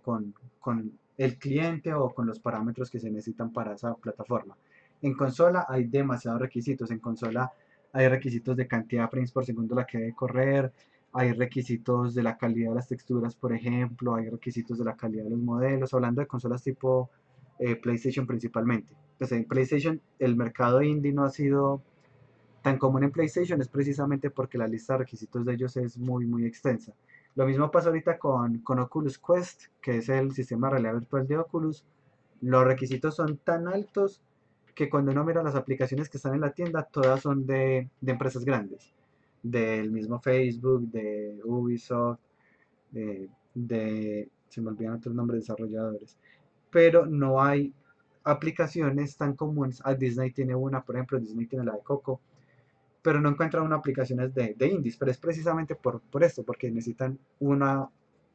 Speaker 1: con el cliente o con los parámetros que se necesitan para esa plataforma. En consola hay demasiados requisitos. En consola hay requisitos de cantidad de frames por segundo la que debe correr, hay requisitos de la calidad de las texturas, por ejemplo, hay requisitos de la calidad de los modelos, hablando de consolas tipo PlayStation principalmente. Pues en PlayStation el mercado indie no ha sido tan común en PlayStation, es precisamente porque la lista de requisitos de ellos es muy, muy extensa. Lo mismo pasa ahorita con Oculus Quest, que es el sistema de realidad virtual de Oculus. Los requisitos son tan altos que cuando uno mira las aplicaciones que están en la tienda, todas son de empresas grandes, del mismo Facebook, de Ubisoft, se me olvidan otros nombres de desarrolladores, pero no hay aplicaciones tan comunes. Disney tiene una, por ejemplo, Disney tiene la de Coco, pero no encuentran una aplicaciones de indies, pero es precisamente por esto, porque necesitan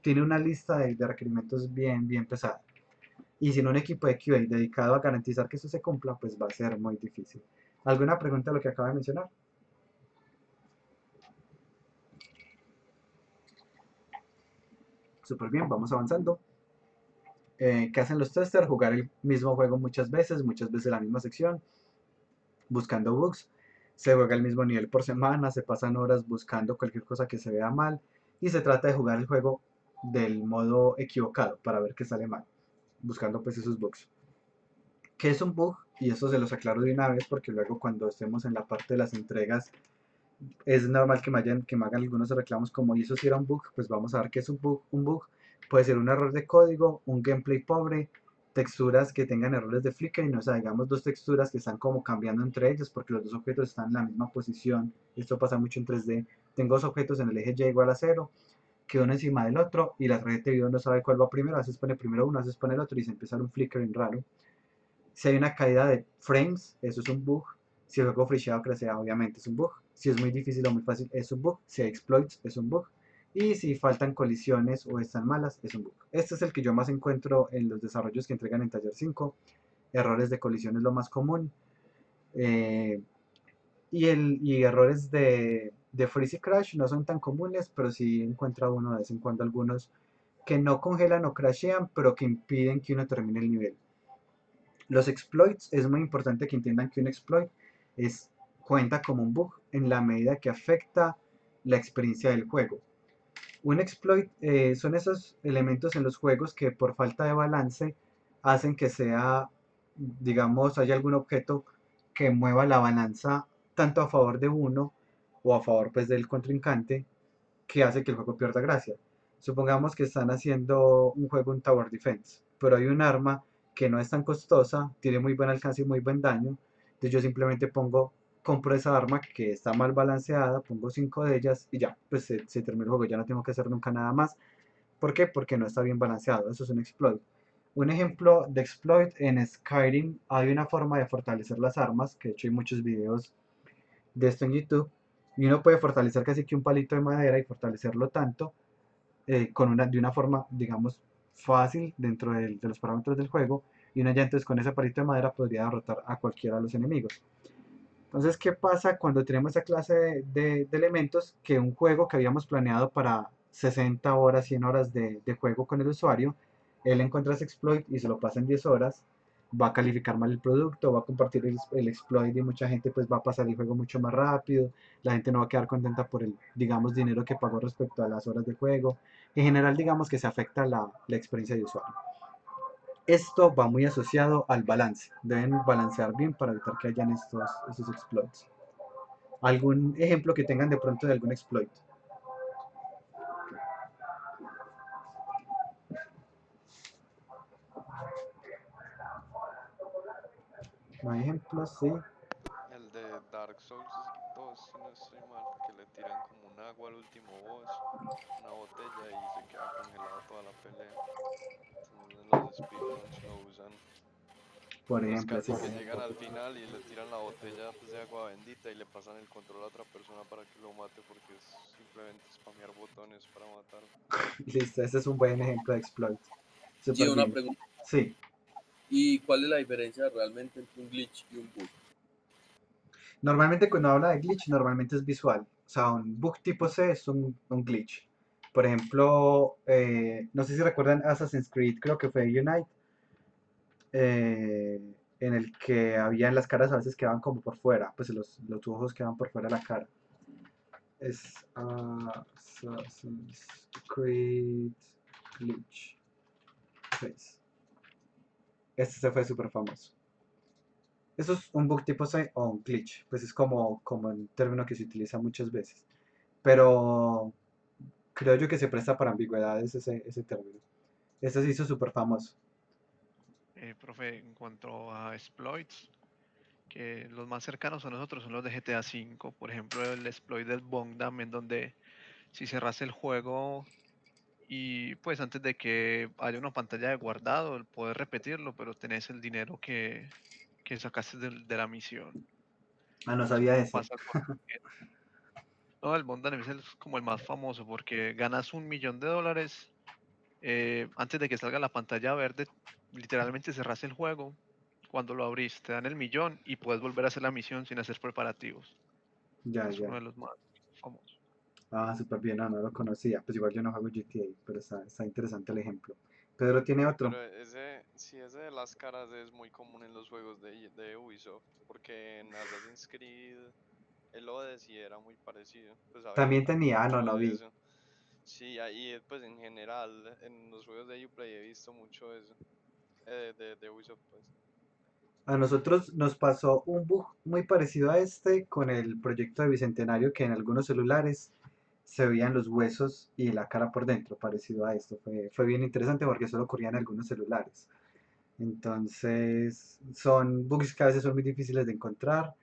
Speaker 1: tiene una lista de requerimientos bien, bien pesada. Y sin un equipo de QA dedicado a garantizar que eso se cumpla, pues va a ser muy difícil. ¿Alguna pregunta a lo que acaba de mencionar? Súper bien, vamos avanzando. ¿Qué hacen los testers? Jugar el mismo juego muchas veces la misma sección, buscando bugs. Se juega el mismo nivel por semana, se pasan horas buscando cualquier cosa que se vea mal y se trata de jugar el juego del modo equivocado para ver qué sale mal, buscando pues esos bugs. ¿Qué es un bug? Y eso se los aclaro de una vez porque luego cuando estemos en la parte de las entregas es normal que me hagan algunos reclamos como, ¿y eso si era un bug? Pues vamos a ver qué es un bug. Un bug puede ser un error de código, un gameplay pobre, texturas que tengan errores de flickering, o sea, digamos dos texturas que están como cambiando entre ellos porque los dos objetos están en la misma posición. Esto pasa mucho en 3D. Tengo dos objetos en el eje Y igual a 0, que uno encima del otro y la tarjeta de video no sabe cuál va primero, a veces pone primero uno, a veces pone el otro y se empieza un flickering raro. Si hay una caída de frames, eso es un bug. Si el juego frisheado crecea, obviamente es un bug. Si es muy difícil o muy fácil, es un bug. Si hay exploits, es un bug. Y si faltan colisiones o están malas, es un bug. Este es el que yo más encuentro en los desarrollos que entregan en Taller 5. Errores de colisión es lo más común. Eh, y errores de freeze y crash no son tan comunes, pero sí encuentra uno de vez en cuando algunos que no congelan o crashean, pero que impiden que uno termine el nivel. Los exploits, es muy importante que entiendan que un exploit cuenta como un bug en la medida que afecta la experiencia del juego. Un exploit son esos elementos en los juegos que por falta de balance hacen que sea, digamos, haya algún objeto que mueva la balanza tanto a favor de uno o a favor pues del contrincante, que hace que el juego pierda gracia. Supongamos que están haciendo un juego, un Tower Defense, pero hay un arma que no es tan costosa, tiene muy buen alcance y muy buen daño. Entonces yo simplemente compro esa arma que está mal balanceada, pongo 5 de ellas y ya, pues se termina el juego, ya no tengo que hacer nunca nada más. ¿Por qué? Porque no está bien balanceado, eso es un exploit. Un ejemplo de exploit en Skyrim, hay una forma de fortalecer las armas, que de hecho hay muchos videos de esto en YouTube, y uno puede fortalecer casi que un palito de madera y fortalecerlo tanto de una forma, digamos, fácil dentro de los parámetros del juego, y uno ya entonces con ese palito de madera podría derrotar a cualquiera de los enemigos. Entonces, ¿qué pasa cuando tenemos esa clase de elementos que un juego que habíamos planeado para 60 horas, 100 horas de juego con el usuario, él encuentra ese exploit y se lo pasa en 10 horas, va a calificar mal el producto, va a compartir el exploit y mucha gente pues va a pasar el juego mucho más rápido, la gente no va a quedar contenta por el, digamos, dinero que pagó respecto a las horas de juego. En general, digamos que se afecta la experiencia de usuario. Esto va muy asociado al balance. Deben balancear bien para evitar que hayan esos exploits. ¿Algún ejemplo que tengan de pronto de algún exploit? ¿No hay ejemplos? Sí.
Speaker 2: El de Dark Souls 2, si no estoy mal, que le tiran como un agua al último boss, una botella y se queda congelado toda la pelea. Entonces en los speedruns lo usan.
Speaker 1: Por
Speaker 2: Pues
Speaker 1: ejemplo, sí.
Speaker 2: casi que llegan al final y le tiran la botella pues, de agua bendita y le pasan el control a otra persona para que lo mate porque es simplemente spamear botones para matarlo.
Speaker 1: Listo, ese es un buen ejemplo de exploit.
Speaker 3: Sí,
Speaker 1: Súper
Speaker 3: una
Speaker 1: bien.
Speaker 3: pregunta.
Speaker 1: Sí.
Speaker 3: ¿Y cuál es la diferencia realmente entre un glitch y un bug?
Speaker 1: Normalmente cuando habla de glitch, normalmente es visual. O sea, un bug tipo C es un glitch. Por ejemplo, no sé si recuerdan Assassin's Creed, creo que fue Unite, eh, en el que habían las caras a veces quedaban como por fuera, pues los ojos quedaban por fuera de la cara. es Assassin's Creed Glitch Face. Este se fue súper famoso. Eso es un bug tipo C o un glitch, pues es como un término que se utiliza muchas veces. Pero creo yo que se presta para ambigüedades ese término. Este se hizo súper famoso.
Speaker 4: Profe, en cuanto a exploits, que los más cercanos a nosotros son los de GTA V. Por ejemplo, el exploit del Bongdam, en donde si cerras el juego y pues antes de que haya una pantalla de guardado, puedes repetirlo, pero tenés el dinero que sacaste de la misión.
Speaker 1: Ah, no
Speaker 4: Eso
Speaker 1: sabía
Speaker 4: no
Speaker 1: ese.
Speaker 4: pasa con... No, el Bongdam es como el más famoso porque ganas $1 millón. Antes de que salga la pantalla verde, literalmente cerras el juego. Cuando lo abrís, te dan el millón y puedes volver a hacer la misión sin hacer preparativos.
Speaker 1: Ya,
Speaker 4: Es uno
Speaker 1: ya.
Speaker 4: de los más famosos.
Speaker 1: Ah, súper bien, no lo conocía. Pues igual yo no juego GTA, pero está interesante el ejemplo. Pedro tiene otro.
Speaker 2: Pero ese, sí, ese de las caras es muy común en los juegos de Ubisoft, porque en Assassin's Creed el Odyssey era muy parecido, pues había
Speaker 1: También
Speaker 2: también
Speaker 1: tenía,
Speaker 2: mucho
Speaker 1: no
Speaker 2: de
Speaker 1: vi.
Speaker 2: eso. Sí, ahí pues en general en los juegos de Uplay he visto mucho eso, de Ubisoft pues.
Speaker 1: A nosotros nos pasó un bug muy parecido a este con el proyecto de Bicentenario que en algunos celulares se veían los huesos y la cara por dentro, parecido a esto. Fue bien interesante porque solo ocurría en algunos celulares. Entonces, son bugs que a veces son muy difíciles de encontrar.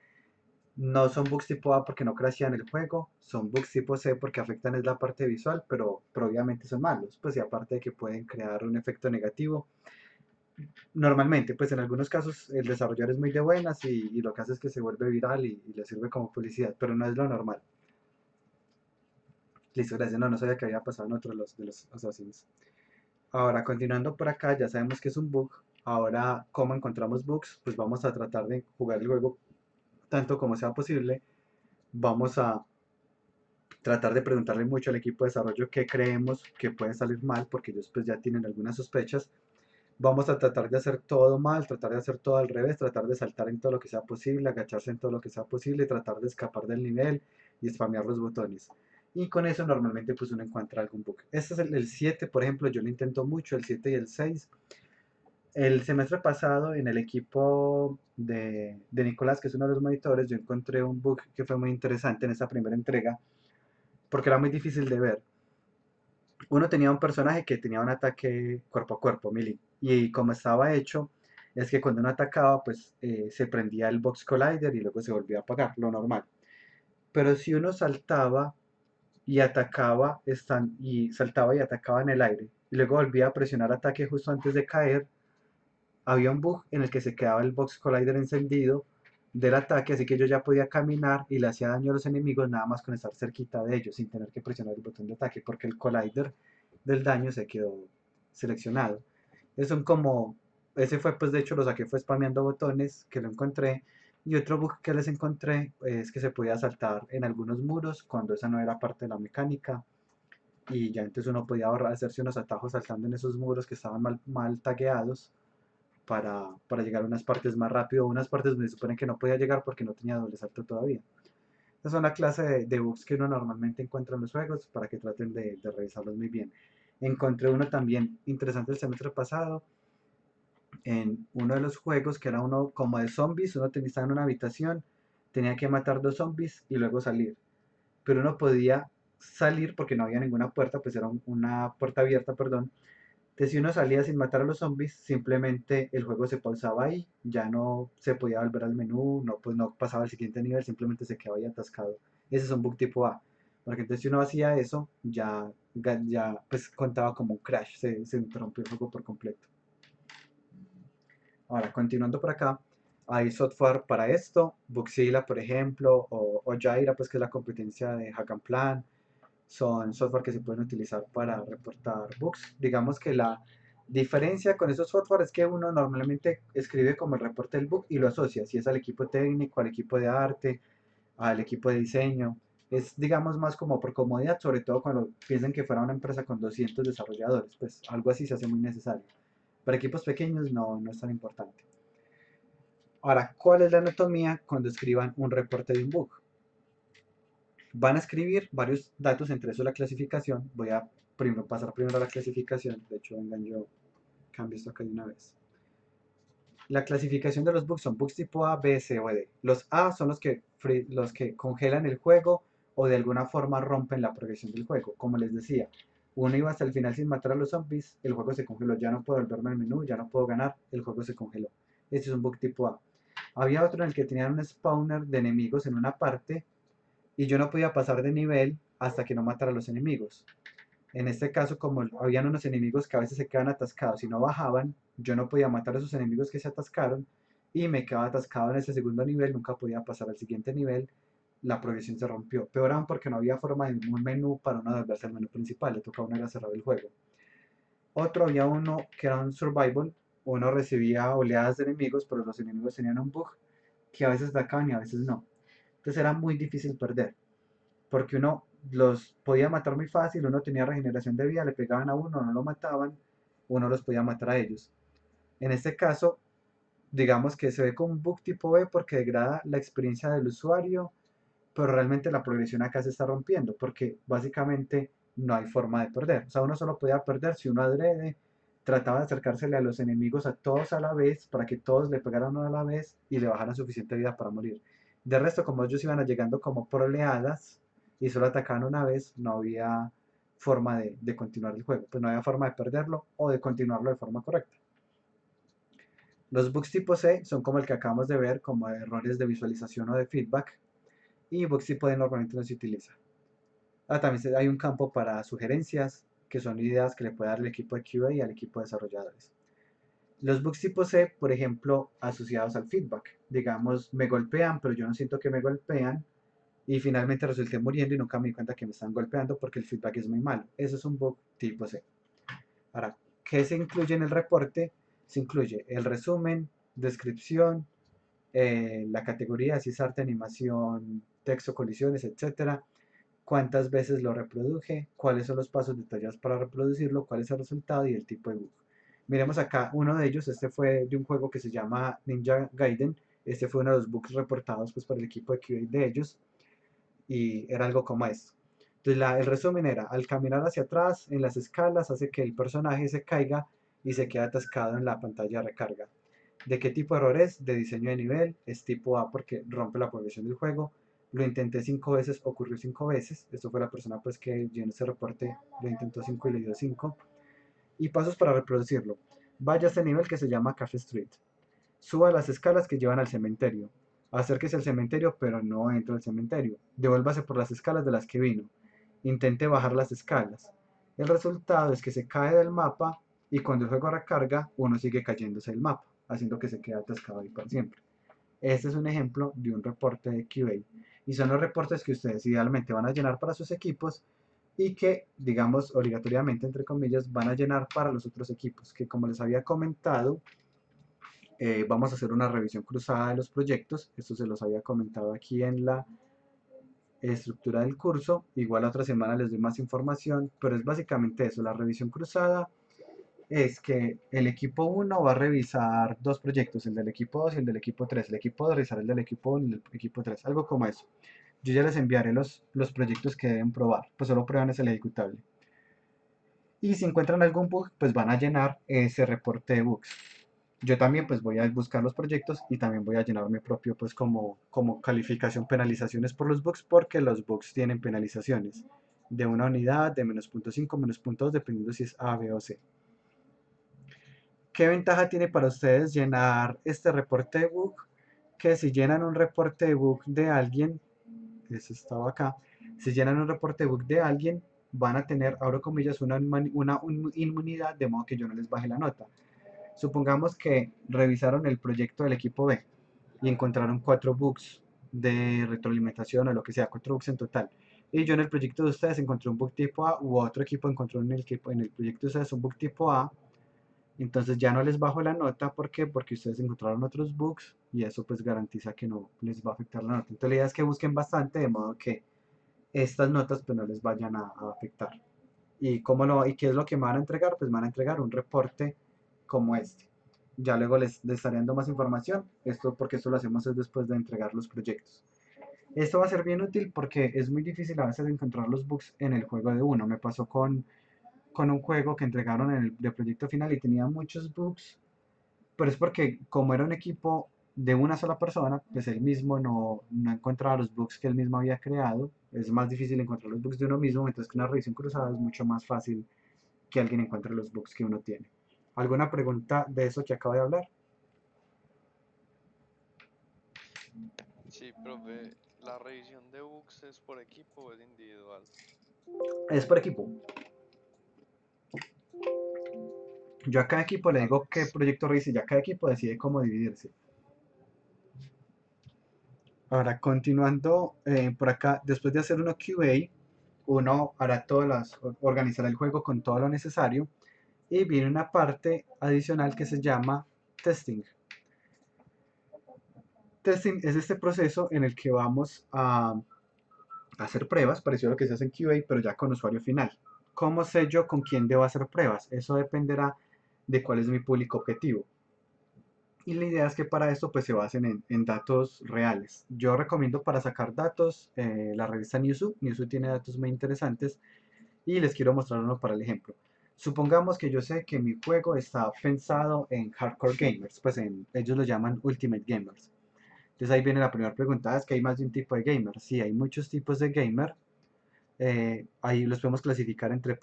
Speaker 1: No son bugs tipo A porque no crashean el juego, son bugs tipo C porque afectan es la parte visual, pero obviamente son malos, pues y aparte de que pueden crear un efecto negativo. Normalmente, pues en algunos casos el desarrollador es muy de buenas y lo que hace es que se vuelve viral y le sirve como publicidad, pero no es lo normal. Listo, gracias. No sabía que había pasado en otro de los Assassins. Ahora, continuando por acá, ya sabemos que es un bug. Ahora, ¿cómo encontramos bugs? Pues vamos a tratar de jugar el juego tanto como sea posible. Vamos a tratar de preguntarle mucho al equipo de desarrollo qué creemos que puede salir mal, porque ellos pues ya tienen algunas sospechas. Vamos a tratar de hacer todo mal, tratar de hacer todo al revés, tratar de saltar en todo lo que sea posible, agacharse en todo lo que sea posible, tratar de escapar del nivel y spamear los botones. Y con eso normalmente pues uno encuentra algún bug. Este es el 7, por ejemplo, yo lo intento mucho, el 7 y el 6. El semestre pasado en el equipo de Nicolás, que es uno de los monitores, yo encontré un bug que fue muy interesante en esa primera entrega, porque era muy difícil de ver. Uno tenía un personaje que tenía un ataque cuerpo a cuerpo, melee, y como estaba hecho, es que cuando uno atacaba, pues se prendía el Box Collider y luego se volvía a apagar, lo normal. Pero si uno saltaba y atacaba, y saltaba y atacaba en el aire, y luego volvía a presionar ataque justo antes de caer, había un bug en el que se quedaba el Box Collider encendido del ataque, así que yo ya podía caminar y le hacía daño a los enemigos nada más con estar cerquita de ellos, sin tener que presionar el botón de ataque, porque el Collider del daño se quedó seleccionado. Es un como, ese fue pues de hecho lo saqué fue spameando botones que lo encontré, y otro bug que les encontré es que se podía saltar en algunos muros cuando esa no era parte de la mecánica, y ya entonces uno podía hacerse unos atajos saltando en esos muros que estaban mal tagueados para llegar a unas partes más rápido, unas partes donde se supone que no podía llegar porque no tenía doble salto todavía. Esa es una clase de bugs que uno normalmente encuentra en los juegos para que traten de revisarlos muy bien. Encontré uno también interesante el semestre pasado en uno de los juegos que era uno como de zombies, uno estaba en una habitación, tenía que matar dos zombies y luego salir, pero uno podía salir porque no había ninguna puerta, pues era una puerta abierta, perdón. Entonces, si uno salía sin matar a los zombies, simplemente el juego se pausaba ahí, ya no se podía volver al menú, no, pues no pasaba al siguiente nivel, simplemente se quedaba ahí atascado. Ese es un bug tipo A. Porque entonces si uno hacía eso, ya pues contaba como un crash, se interrumpió el juego por completo. Ahora, continuando por acá, hay software para esto, Bugzilla, por ejemplo, o Jaira, pues que es la competencia de Hack and Plan. Son software que se pueden utilizar para reportar bugs. Digamos que la diferencia con esos software es que uno normalmente escribe como el reporte del bug y lo asocia, si es al equipo técnico, al equipo de arte, al equipo de diseño. Es, digamos, más como por comodidad, sobre todo cuando piensan que fuera una empresa con 200 desarrolladores, pues algo así se hace muy necesario. Para equipos pequeños no es tan importante. Ahora, ¿cuál es la anatomía cuando escriban un reporte de un bug? van a escribir varios datos, entre eso la clasificación. Voy a pasar primero a la clasificación. De hecho, vengan, yo cambio esto acá de una vez. La clasificación de los bugs son bugs tipo A, B, C o D. Los A son los que congelan el juego o de alguna forma rompen la progresión del juego. Como les decía, uno iba hasta el final sin matar a los zombies, el juego se congeló, ya no puedo volverme al menú, ya no puedo ganar, el juego se congeló. Este es un bug tipo A. Había otro en el que tenían un spawner de enemigos en una parte y yo no podía pasar de nivel hasta que no matara a los enemigos. En este caso, como habían unos enemigos que a veces se quedan atascados y no bajaban, yo no podía matar a esos enemigos que se atascaron y me quedaba atascado en ese segundo nivel, nunca podía pasar al siguiente nivel, la progresión se rompió. Peor aún porque no había forma de un menú para uno devolverse al menú principal, le tocaba a uno ir a cerrar el juego. Otro, había uno que era un survival, uno recibía oleadas de enemigos, pero los enemigos tenían un bug que a veces atacaban y a veces no. Entonces era muy difícil perder porque uno los podía matar muy fácil, uno tenía regeneración de vida, le pegaban a uno, no lo mataban, uno los podía matar a ellos. En este caso, digamos que se ve como un bug tipo B porque degrada la experiencia del usuario, pero realmente la progresión acá se está rompiendo porque básicamente no hay forma de perder. O sea, uno solo podía perder si uno adrede, trataba de acercársele a los enemigos a todos a la vez para que todos le pegaran a la vez y le bajaran suficiente vida para morir. De resto, como ellos iban llegando como por oleadas y solo atacaban una vez, no había forma de continuar el juego. Pues no había forma de perderlo o de continuarlo de forma correcta. Los bugs tipo C son como el que acabamos de ver, como errores de visualización o de feedback, y bugs tipo D normalmente no se utiliza. También hay un campo para sugerencias, que son ideas que le puede dar el equipo de QA y al equipo de desarrolladores. Los bugs tipo C, por ejemplo, asociados al feedback. Digamos, me golpean, pero yo no siento que me golpean, y finalmente resulté muriendo y nunca me di cuenta que me están golpeando porque el feedback es muy malo. Eso es un bug tipo C. Ahora, ¿qué se incluye en el reporte? Se incluye el resumen, descripción, la categoría, si es arte, animación, texto, colisiones, etcétera, cuántas veces lo reproduje, cuáles son los pasos detallados para reproducirlo, cuál es el resultado y el tipo de bug. Miremos acá uno de ellos, este fue de un juego que se llama Ninja Gaiden, este fue uno de los bugs reportados pues, por el equipo de QA de ellos y era algo como esto. Entonces el resumen era, al caminar hacia atrás en las escalas hace que el personaje se caiga y se queda atascado en la pantalla de recarga. ¿De qué tipo de error es? De diseño de nivel, es tipo A porque rompe la progresión del juego. Lo intenté 5 veces, ocurrió 5 veces. Esto fue la persona pues que llenó ese reporte, lo intentó 5 y le dio 5. Y pasos para reproducirlo. Vaya a este nivel que se llama Cafe Street. Suba las escalas que llevan al cementerio. Acérquese al cementerio, pero no entra al cementerio. Devuélvase por las escalas de las que vino. Intente bajar las escalas. El resultado es que se cae del mapa y cuando el juego recarga, uno sigue cayéndose del mapa, haciendo que se quede atascado ahí para siempre. Este es un ejemplo de un reporte de QA. Y son los reportes que ustedes idealmente van a llenar para sus equipos y que, digamos, obligatoriamente, entre comillas, van a llenar para los otros equipos, que como les había comentado, vamos a hacer una revisión cruzada de los proyectos. Esto se los había comentado aquí en la estructura del curso. Igual la otra semana les doy más información, pero es básicamente eso. La revisión cruzada es que el equipo 1 va a revisar dos proyectos, el del equipo 2 y el del equipo 3. El equipo 2 va a revisar el del equipo 1 y el equipo 3, algo como eso. Yo ya les enviaré los proyectos que deben probar, pues solo prueban es el ejecutable. Y si encuentran algún bug, pues van a llenar ese reporte de bugs. Yo también pues voy a buscar los proyectos y también voy a llenar mi propio pues como calificación, penalizaciones por los bugs, porque los bugs tienen penalizaciones de una unidad, de menos 0.5, menos 0.2, dependiendo si es A, B o C. ¿Qué ventaja tiene para ustedes llenar este reporte de bug? Que si llenan un reporte de bug de alguien, eso estaba acá, si llenan un reporte de bug de alguien, van a tener, abro comillas, una inmunidad de modo que yo no les baje la nota. Supongamos que revisaron el proyecto del equipo B y encontraron 4 bugs de retroalimentación o lo que sea, 4 bugs en total. Y yo en el proyecto de ustedes encontré un bug tipo A, u otro equipo encontró en el proyecto de ustedes un bug tipo A, entonces ya no les bajo la nota. ¿Por qué? Porque ustedes encontraron otros bugs y eso pues garantiza que no les va a afectar la nota. Entonces la idea es que busquen bastante de modo que estas notas pues no les vayan a afectar. ¿Y qué es lo que me van a entregar? Pues me van a entregar un reporte como este. Ya luego les estaré dando más información, esto porque esto lo hacemos es después de entregar los proyectos. Esto va a ser bien útil porque es muy difícil a veces encontrar los bugs en el juego de uno. Me pasó con un juego que entregaron en el de proyecto final y tenía muchos bugs, pero es porque como era un equipo de una sola persona, pues él mismo no encontraba los bugs que él mismo había creado. Es más difícil encontrar los bugs de uno mismo, mientras que una revisión cruzada es mucho más fácil que alguien encuentre los bugs que uno tiene. ¿Alguna pregunta de eso que acabo de hablar?
Speaker 2: Sí, profe, ¿la revisión de bugs es por equipo o es individual?
Speaker 1: Es por equipo. Yo a cada equipo le
Speaker 2: Vale,
Speaker 1: digo qué proyecto revisa y ya cada equipo decide cómo dividirse. Ahora, continuando por acá, después de hacer uno QA, uno hará organizará el juego con todo lo necesario y viene una parte adicional que se llama testing. Testing es este proceso en el que vamos a hacer pruebas, parecido a lo que se hace en QA, pero ya con usuario final. ¿Cómo sé yo con quién debo hacer pruebas? Eso dependerá de cuál es mi público objetivo. Y la idea es que para esto pues se basen en datos reales. Yo recomiendo para sacar datos la revista Newzoo. Newzoo tiene datos muy interesantes y les quiero mostrar uno para el ejemplo. Supongamos que yo sé que mi juego está pensado en hardcore gamers, pues ellos lo llaman Ultimate Gamers. Entonces ahí viene la primera pregunta, ¿es que hay más de un tipo de gamer? Sí, hay muchos tipos de gamer. Ahí los podemos clasificar entre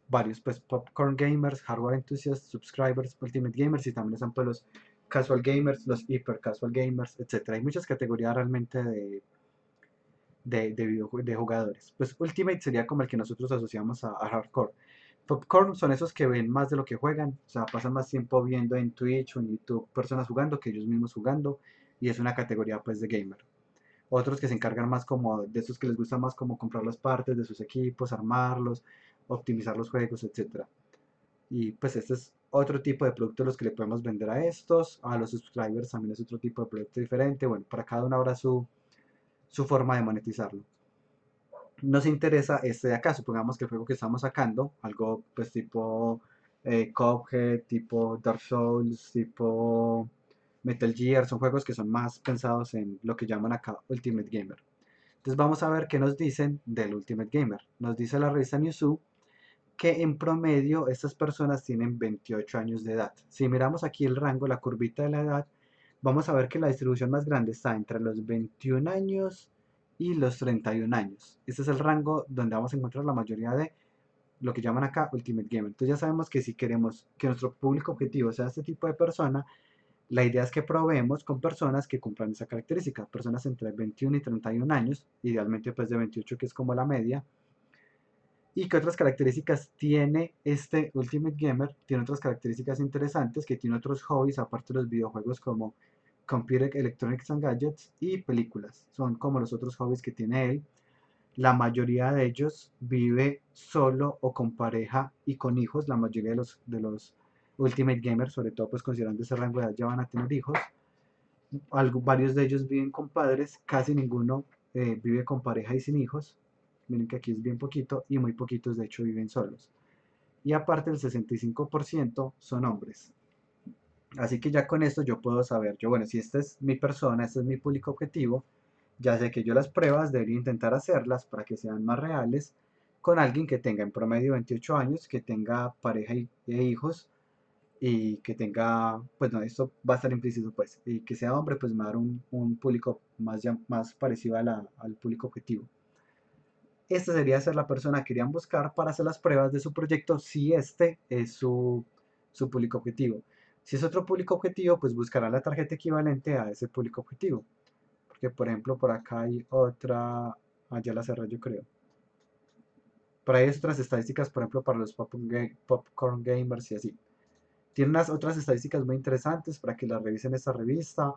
Speaker 1: varios, pues popcorn gamers, hardware enthusiasts, subscribers, ultimate gamers y también están pues los casual gamers, los hyper casual gamers, etcétera. Hay muchas categorías realmente de jugadores. Pues Ultimate sería como el que nosotros asociamos a Hardcore. Popcorn son esos que ven más de lo que juegan, o sea, pasan más tiempo viendo en Twitch o en YouTube personas jugando que ellos mismos jugando, y es una categoría pues de gamer. Otros que se encargan más como de esos que les gusta más como comprar las partes de sus equipos, armarlos, optimizar los juegos, etcétera. Y pues este es otro tipo de producto los que le podemos vender a estos, a los subscribers también es otro tipo de producto diferente. Bueno, para cada uno habrá su forma de monetizarlo. Nos interesa este de acá, supongamos que el juego que estamos sacando, algo pues tipo Cuphead, tipo Dark Souls, tipo Metal Gear, son juegos que son más pensados en lo que llaman acá Ultimate Gamer. Entonces vamos a ver qué nos dicen del Ultimate Gamer. Nos dice la revista Newzoo que en promedio estas personas tienen 28 años de edad. Si miramos aquí el rango, la curvita de la edad, vamos a ver que la distribución más grande está entre los 21 años y los 31 años. Este es el rango donde vamos a encontrar la mayoría de lo que llaman acá Ultimate Gamer. Entonces ya sabemos que si queremos que nuestro público objetivo sea este tipo de persona, la idea es que probemos con personas que cumplan esa característica, personas entre 21 y 31 años, idealmente pues de 28 que es como la media. ¿Y qué otras características tiene este Ultimate Gamer? Tiene otras características interesantes, que tiene otros hobbies aparte de los videojuegos como Computer Electronics and Gadgets y películas. Son como los otros hobbies que tiene él. La mayoría de ellos vive solo o con pareja y con hijos. La mayoría de los Ultimate Gamers, sobre todo pues considerando ese rango de edad, ya van a tener hijos. Varios de ellos viven con padres, casi ninguno vive con pareja y sin hijos. Miren que aquí es bien poquito y muy poquitos de hecho viven solos. Y aparte el 65% son hombres. Así que ya con esto yo puedo saber, yo bueno, si esta es mi persona, este es mi público objetivo, ya sé que yo las pruebas debería intentar hacerlas para que sean más reales con alguien que tenga en promedio 28 años, que tenga pareja e hijos y que tenga, pues no, esto va a estar implícito pues, y que sea hombre, pues me va a dar un público más parecido al público objetivo. Esta sería ser la persona que querían buscar para hacer las pruebas de su proyecto si este es su público objetivo. Si es otro público objetivo, pues buscarán la tarjeta equivalente a ese público objetivo. Porque, por ejemplo, por acá hay otra, ya la cerré yo creo. Por ahí hay otras estadísticas, por ejemplo, para los popcorn gamers y así. Tiene unas otras estadísticas muy interesantes para que las revisen esta revista.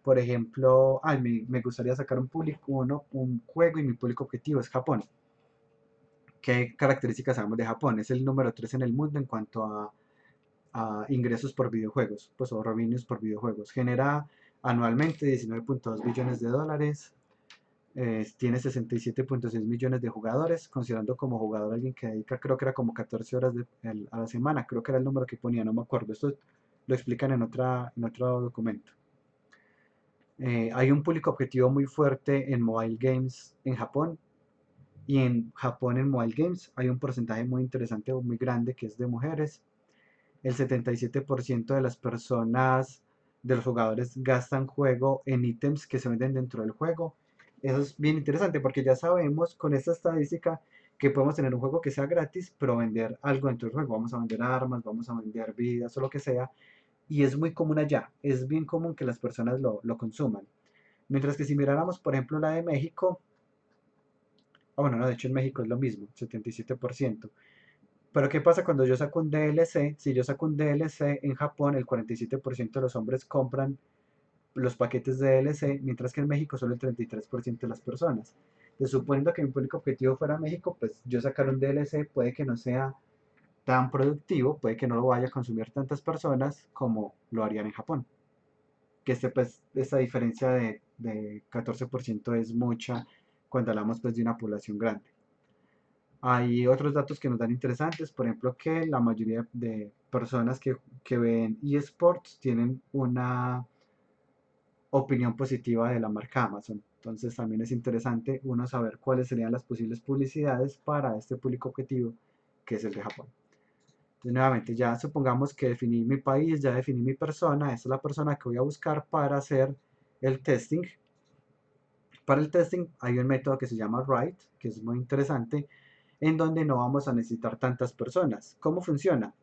Speaker 1: Por ejemplo, me gustaría sacar un juego y mi público objetivo es Japón. ¿Qué características sabemos de Japón? Es el número 3 en el mundo en cuanto a ingresos por videojuegos, pues o revenues por videojuegos. Genera anualmente 19.2 billones de dólares. Tiene 67.6 millones de jugadores, considerando como jugador alguien que dedica, creo que era como 14 horas a la semana, creo que era el número que ponía, no me acuerdo. Esto lo explican en otro documento. Hay un público objetivo muy fuerte en mobile games en Japón, y en Japón en mobile games hay un porcentaje muy interesante o muy grande que es de mujeres. El 77% de las personas, de los jugadores, gastan juego en ítems que se venden dentro del juego. Eso es bien interesante porque ya sabemos con esta estadística que podemos tener un juego que sea gratis, pero vender algo dentro del juego. Vamos a vender armas, vamos a vender vidas o lo que sea. Y es muy común allá. Es bien común que las personas lo consuman. Mientras que si miráramos, por ejemplo, la de México, bueno, no, de hecho en México es lo mismo, 77%. Pero ¿qué pasa cuando yo saco un DLC? Si yo saco un DLC en Japón, el 47% de los hombres compran los paquetes de DLC, mientras que en México solo el 33% de las personas. Entonces, suponiendo que mi público objetivo fuera México, pues yo sacar un DLC puede que no sea tan productivo, puede que no lo vaya a consumir tantas personas como lo harían en Japón. Que pues, esta diferencia de 14% es mucha cuando hablamos pues, de una población grande. Hay otros datos que nos dan interesantes, por ejemplo, que la mayoría de personas que ven eSports tienen una opinión positiva de la marca Amazon. Entonces también es interesante uno saber cuáles serían las posibles publicidades para este público objetivo que es el de Japón. Entonces nuevamente ya supongamos que definí mi país, ya definí mi persona, esta es la persona que voy a buscar para hacer el testing. Para el testing hay un método que se llama Write, que es muy interesante, en donde no vamos a necesitar tantas personas. ¿Cómo funciona?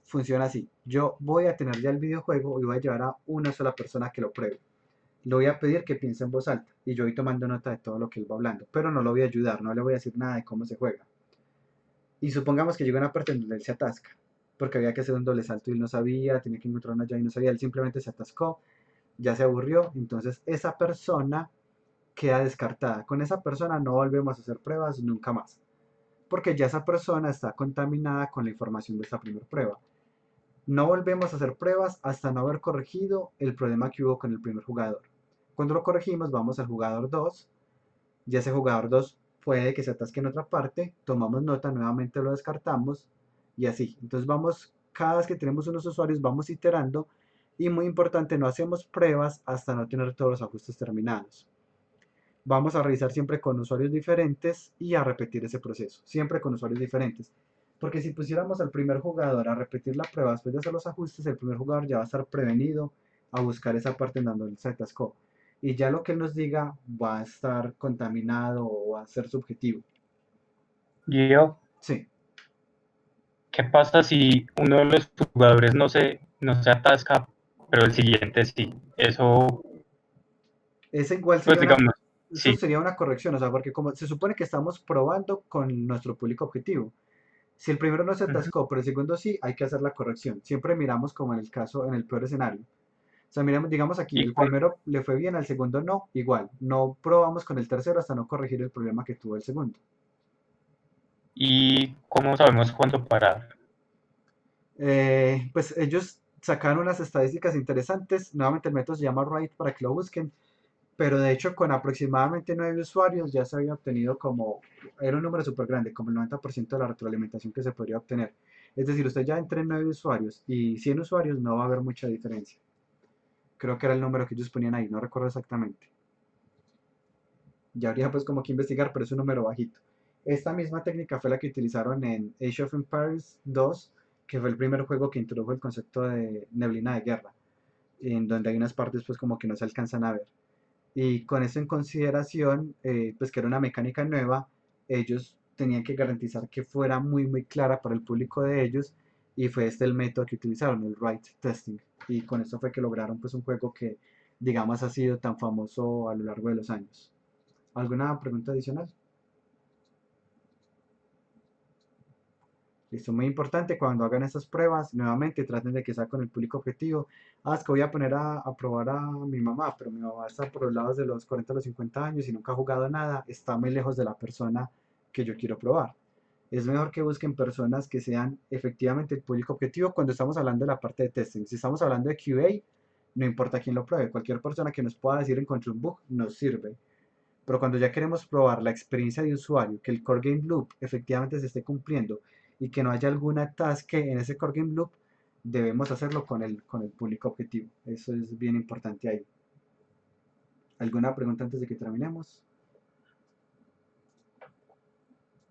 Speaker 1: Funciona así. Yo voy a tener ya el videojuego y voy a llevar a una sola persona que lo pruebe. Le voy a pedir que piense en voz alta y yo voy tomando nota de todo lo que él va hablando, pero no lo voy a ayudar, no le voy a decir nada de cómo se juega. Y supongamos que llega una parte en donde él se atasca, porque había que hacer un doble salto y él no sabía, tenía que encontrar una llave y no sabía, él simplemente se atascó, ya se aburrió, entonces esa persona queda descartada. Con esa persona no volvemos a hacer pruebas nunca más, porque ya esa persona está contaminada con la información de esta primera prueba. No volvemos a hacer pruebas hasta no haber corregido el problema que hubo con el primer jugador. Cuando lo corregimos, vamos al jugador 2. Ya ese jugador 2 puede que se atasque en otra parte, tomamos nota, nuevamente lo descartamos y así. Entonces vamos, cada vez que tenemos unos usuarios, vamos iterando y muy importante, no hacemos pruebas hasta no tener todos los ajustes terminados. Vamos a revisar siempre con usuarios diferentes y a repetir ese proceso, siempre con usuarios diferentes. Porque si pusiéramos al primer jugador a repetir la prueba después de hacer los ajustes, el primer jugador ya va a estar prevenido a buscar esa parte en donde se atascó. Y ya lo que él nos diga va a estar contaminado o va a ser subjetivo.
Speaker 5: Gio,
Speaker 1: Sí,
Speaker 5: ¿qué pasa si uno de los jugadores no se atasca, pero el siguiente sí? Eso,
Speaker 1: esa igual
Speaker 5: pues
Speaker 1: sería
Speaker 5: digamos,
Speaker 1: eso
Speaker 5: sí.
Speaker 1: sería una corrección, o sea, porque como se supone que estamos probando con nuestro público objetivo. Si el primero no se
Speaker 5: Ujú.
Speaker 1: atascó, pero el segundo sí, hay que hacer la corrección. Siempre miramos como en el caso, en el peor escenario. O sea, miramos, digamos aquí,
Speaker 5: ¿Y,
Speaker 1: el primero le fue bien, al segundo no, igual. No probamos con el tercero hasta no corregir el problema que tuvo el segundo.
Speaker 5: y cómo sabemos cuándo parar?
Speaker 1: Pues ellos sacaron unas estadísticas interesantes. Nuevamente el método se llama Write para que lo busquen. Pero de hecho con aproximadamente 9 usuarios ya se había obtenido como, era un número súper grande, como el 90% de la retroalimentación que se podría obtener. Es decir, usted ya entre 9 usuarios y 100 usuarios no va a haber mucha diferencia. Creo que era el número que ellos ponían ahí, no recuerdo exactamente. Ya habría pues como que investigar, pero es un número bajito. Esta misma técnica fue la que utilizaron en Age of Empires 2, que fue el primer juego que introdujo el concepto de neblina de guerra, en donde hay unas partes pues como que no se alcanzan a ver. Y con eso en consideración, pues que era una mecánica nueva, ellos tenían que garantizar que fuera muy muy clara para el público de ellos y fue este el método que utilizaron, el Write Testing. Y con eso fue que lograron pues un juego que digamos ha sido tan famoso a lo largo de los años. ¿Alguna pregunta adicional? Listo, muy importante cuando hagan estas pruebas, nuevamente traten de que sea con el público objetivo. Ah, es que voy a poner a probar a mi mamá, pero mi mamá está por los lados de los 40 a los 50 años y nunca ha jugado nada, está muy lejos de la persona que yo quiero probar. Es mejor que busquen personas que sean efectivamente el público objetivo cuando estamos hablando de la parte de testing. Si estamos hablando de QA, no importa quién lo pruebe, cualquier persona que nos pueda decir encontré un bug nos sirve. Pero cuando ya queremos probar la experiencia de usuario, que el Core Game Loop efectivamente se esté cumpliendo y que no haya alguna atasque en ese Core Game Loop, debemos hacerlo con el público objetivo. Eso es bien importante ahí. ¿Alguna pregunta antes de que terminemos?